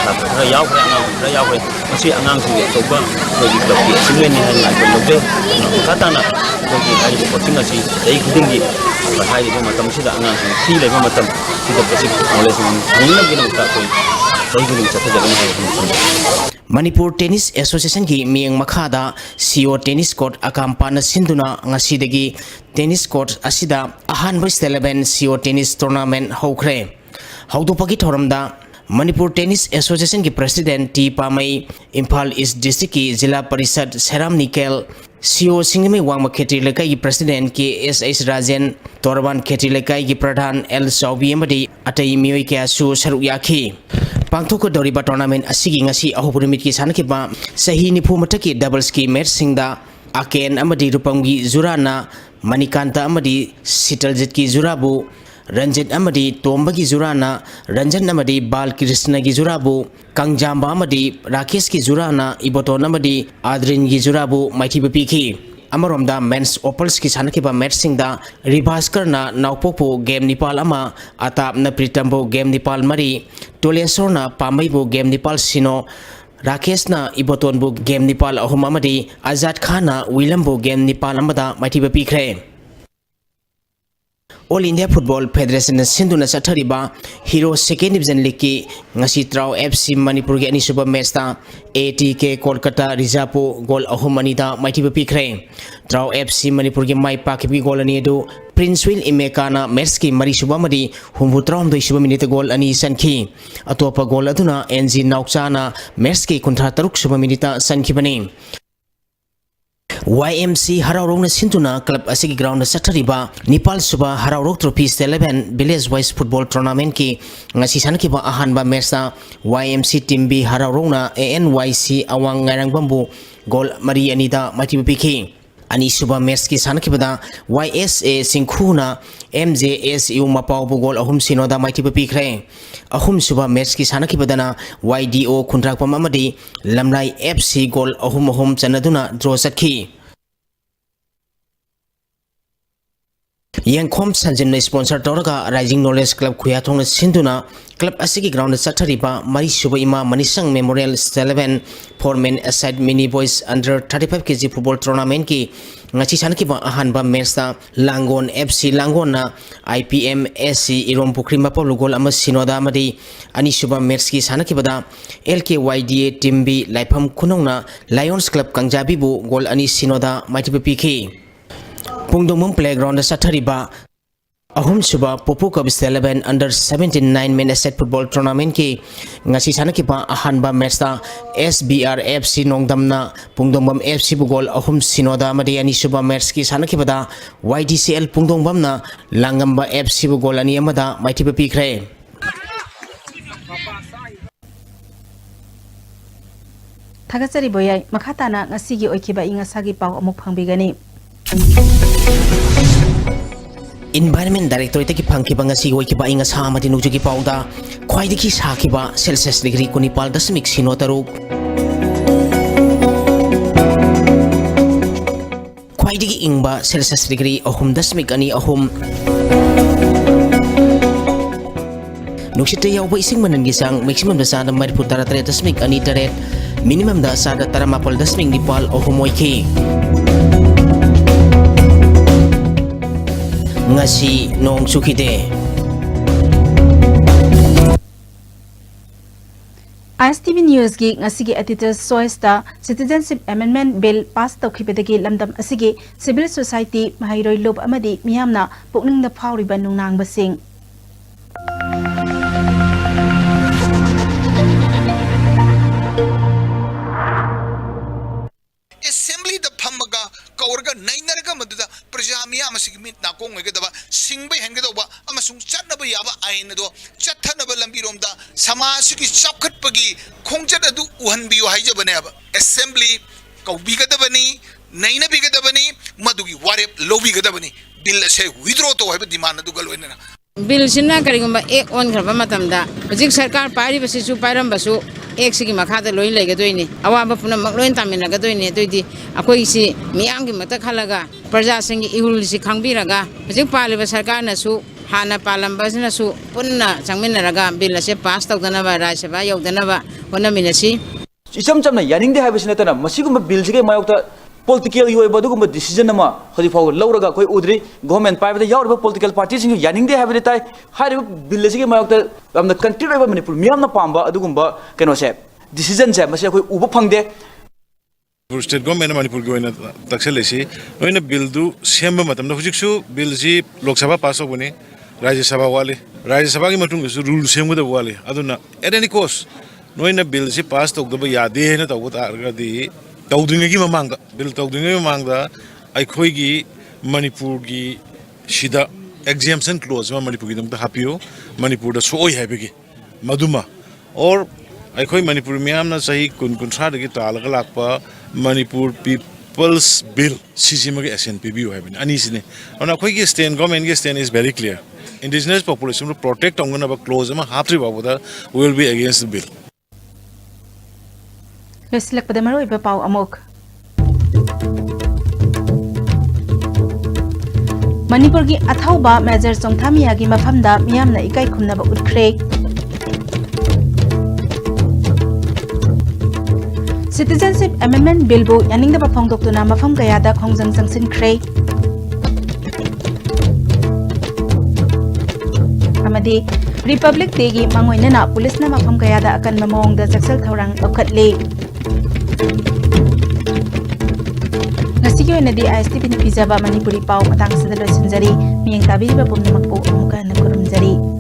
खरा याव खरा अंगांग खरा याव खरा मसी अंगांग सिंगी अतोपा कोगी क्लब की सिंगेनी हाइना को लोके खाताना कोगी आइबो कोचिंग असि दई खुदिंगी बहाई दो मतम सिदा अंगांग सिंगी थी लेबा मतम सिदा बेसिक नॉलेज हंगलम गिनमता कोई दई गुलिंग चथे जगन हाइ मणिपुर टेनिस एसोसिएशन की मियंग मखादा सीओ टेनिस कोर्ट अकामपाना सिंधुना ngasiदगी टेनिस कोर्ट असिदा अहानबा स्टेट 11 सीओ टेनिस टूर्नामेंट हौख्रे हौदोपगी थोरमदा मणिपुर टेनिस एसोसिएशन की president T Pamei Imphal east district की जिला परिषद सेराम निकेल सीओ सिंगमी वांगमा खेती लेकाई की प्रेसिडेंट के एस राजन तोरबान खेती लेकाई की प्रधान एल सौबी अमदी अतई मियोई क्यासु सरुक याखी पांगथोक दौरिबा टूर्नामेंट असिगी ngasi अहोबुरमित की सानकिबा सही निफु मटकी डबल्स की मैच सिंगदा आकेन अमदी रूपमगी जुराना मणिकांता अमदी सिटलजित की जुराबु रंजित अमदी तोंबगी जुराना रंजन अमदी बाल कृष्ण की जुराबु कंगजांबा अमदी राकेश की जुराना इबोटोन अमदी आद्रिन की जुराबु माइथीबा पीखी अमरोमदा मेंस ओपल्स की सानकिबा मैच सिंगदा रिभास्करना नाउपोपो गेम निपाल अमा अतापना प्रीतमबो गेम निपाल मरी टोलेसोरना पामईबो गेम निपाल सिनो राकेशना इबोटोनबो गेम निपाल अहुम अमदी आजाद खाना विलमबो गेम निपाल अमदा माइथीबा पीखरे ऑल इंडिया फुटबॉल फेडरेशन सिंधुना चथरिबा हीरो सेकेंड डिवीजन लीग की ngasi ट्राउ एफसी मणिपुर के अनिसुब मैचता एटीके कोलकाता रिजापो गोल अहुम अनिदा माइथीबा पीखरे ट्राउ एफसी मणिपुर के माई पाखिबी गोल अनि दु प्रिंस विल इमेकाना मैच की मरीसुबा मदी हुमबुत्राम दोइसुबा मिनिट गोल अनि सनखी अतोपा गोल अदुना एनजी नाउचाना मैच की 53 सुबा मिनिट सनखिबनी YMC हराउरोंगना सिंधुना क्लब असिगी ग्राउंड सथरिबा निपाल सुबा हराउरोक trophy 11 village wise football tournament की ngasi सानकिबा अहानबा मैचना YMC टीम बी हराउरोंगना ANYC अवांग ngairangbambu गोल मरी अनिदा माइथीबा पीखी अनिसुबा मैच की सानकिबदा YSA सिंखुना MJSU मपावबु गोल अहुम सिनोदा माइथीबा पीखरे अहुम सुबा मैच की सानकिबदना YDO खुंद्राकपम अमदी लमलाई FC गोल अहुम अहुम चनदुना ड्रॉ सखी यंगखोम संजिमने स्पॉन्सर तौरगा राइजिंग नॉलेज क्लब खुयाथोंग सिंधुना क्लब असिगी ग्राउंड चथरिबा मरी सुबा इमा मनीसंग memorial 11 foreman aside mini boys under 35 kg football tournament की ngasi सानकिबा अहानबा मैचता लांगोन FC लांगोना IPM SC इरोम पुखरी मपल गोल अमा सिनोदा अमदी अनिसुबा मैच की सानकिबदा LKYDA टीम बी लाइफम खुनौना लायंस क्लब कंजाबीबु गोल अनि सिनोदा माइथीबा पीखी पुंगदोंगम प्लेग्राउंड सथरिबा अहुम सुबा पोपो cup 11 under 17 9 men aside football tournament की ngasi सानकिबा अहानबा मैचता SBR FC नोंगदमना पुंगदोंगम FC बु गोल अहुम सिनोदा मदे अनि सुबा मैच की सानकिबदा YDCL पुंगदोंगमना लांगंबा FC बु गोल अनि अमदा माइथीबा पीखरे थागचरी बोयाई मखाताना ngasiगी ओइखिबा इंगासागी पाव अमुक फंगबिगनी Environment Directorate की फंकी बंगसी होई की बाइंग सामति नुजु की पाउदा ख्वाइदि की साखिबा सेल्सियस डिग्री कुनिपाल दशमिक सिनो तरुक ख्वाइदि की इंगबा सेल्सियस डिग्री अहुम दशमिक अनि अहुम नुक्सिते यावबा इसिंग मनन की सांग मैक्सिमम दा सादा मरिफु 33 दशमिक अनि 8 मिनिमम दा सादा 34 दशमिक Nepal अहुम ओइखी ngasi nong chukide ISTV News gi ngasi gi editors choice ta citizenship amendment bill pass tawkhibedagi lamdam asigi civil society mahairoi lob amadi miyamna pukningda phawriba nungnang basing assembly da phamaga kawarga nainarga maduda prajamiya masigi ꯑꯣꯏꯒꯗꯕ ꯁꯤꯡꯕ ꯍꯦꯟꯒꯗꯧꯕ ꯑꯃꯁꯨꯡ ꯆꯠꯅꯕ ꯌꯥꯕ ꯑꯥꯏꯟ ꯑꯗꯣ ꯆꯠꯊꯅꯕ ꯂꯝꯕꯤꯔꯣꯝꯗ ꯁꯃꯥꯖꯒꯤ ꯆꯥꯎꯈꯠꯄꯒꯤ ꯈꯣꯡꯆꯠ ꯑꯗꯨ ꯎꯍꯟꯕꯤꯌꯨ ꯍꯥꯏꯖꯕꯅꯦꯕ ꯑꯦꯁꯦꯝꯕ꯭ꯂꯤ ꯀꯧꯕꯤꯒꯗꯕꯅꯤ ꯅꯩꯅꯕꯤꯒꯗꯕꯅꯤ ꯃꯗꯨꯒꯤ ꯋꯥꯔꯦꯞ ꯂꯧꯕꯤꯒꯗꯕꯅꯤ ꯕꯤꯜ ꯑꯁꯦ ꯋꯤꯗ꯭ꯔꯣ ꯇꯧ ꯍꯥꯏꯕ ꯗꯤꯃꯥꯟ ꯑꯗꯨꯒ ꯂꯣꯏꯅꯅ ꯕꯤꯜꯁꯤꯅ ꯀꯔꯤꯒꯨꯝꯕ ꯑꯦꯛ ꯑꯣꯟꯈ꯭ꯔꯕ ꯃꯇꯝꯗ ꯍꯧꯖꯤꯛ ꯁꯔꯀꯥꯔ ꯄꯥꯏꯔꯤꯕꯁꯤꯁꯨ ꯄꯥꯏꯔꯝꯕꯁꯨ ꯑꯦꯛꯁꯤꯒꯤ ꯃꯈꯥꯗ ꯂꯣꯏ ꯂꯩꯒꯗꯣꯏꯅꯤ ꯑꯋꯥꯕ ꯄꯨꯝꯅꯃꯛ ꯂꯣꯏ ꯇꯥꯃꯤꯟꯅꯒꯗꯣꯏꯅꯤ ꯑꯗꯨꯏꯗꯤ ꯑꯩꯈꯣꯏꯁꯤ ꯃꯤꯌꯥꯝꯒꯤ ꯃꯇ ꯈꯜꯂꯒ प्रजासिंगी इहुलसी खांबीरगा हजिक पालिबा सरकारनसु हाना पालंबसनसु पुन्ना चंगमिनरगा बिल असे पास तौदनबा Rajya Sabha यौदनबा होनमिनसी इचम चमना यानिंगदे हाइबसि नतना मसिगुम बिलसिगे मायोक्ता political yoiba dugum decision ama hodi faw lawraga koi udri government paibada yawrba political parties sing yaningde habide tai hariba bill sigi mayokta amna country roiba manipur miyamna pamba adugumba keno se decision se mase koi uba phangde state government manipur gi oina takselesi oina bill du semba matamda hujiksu bill ji lok sabha pass hobuni rajya sabha gi matung su rule semgada wali aduna at any cost noina bill ji pass tokdaba yade na tawta argadi तौद्रिंगी ममांगदा bill तौद्रिंगी ममांगदा अखोईगी मणिपुर की सिदा exemption close में मणिपुर की दमता हापियो मणिपुर दा सोई हैबेगी मधुमा और अखोई मणिपुर मियामना सही कुन दगी तालगा लाकपा मणिपुर पीपल्स बिल सीसीम के एसएनपी भी हैबेनी अनीसिने और अखोईगी स्टेट गवर्नमेंट के stand is very clear indigenous population को प्रोटेक्ट होंगना क्लोज में हाप्री बाबूदा we will be against the bill Losilakpada maruiba pau amok. Manipur gi athauba Major Songthamia gi mafamda miyamna ikai khumnaba utkre. Citizenship Amendment Bill bu yaningdaba phongdoktuna mafam kayada khongjang sangsin khre. Amadi Republic Day gi mangoinana police na mafam kayada akan mamongda jaksal thorang lokhatle. Ngasigi oinadi ISTV ni pijaba Manipuri pau matang sada loisinjari miyang tabiriba pumnamakpo amuka nakurumjari.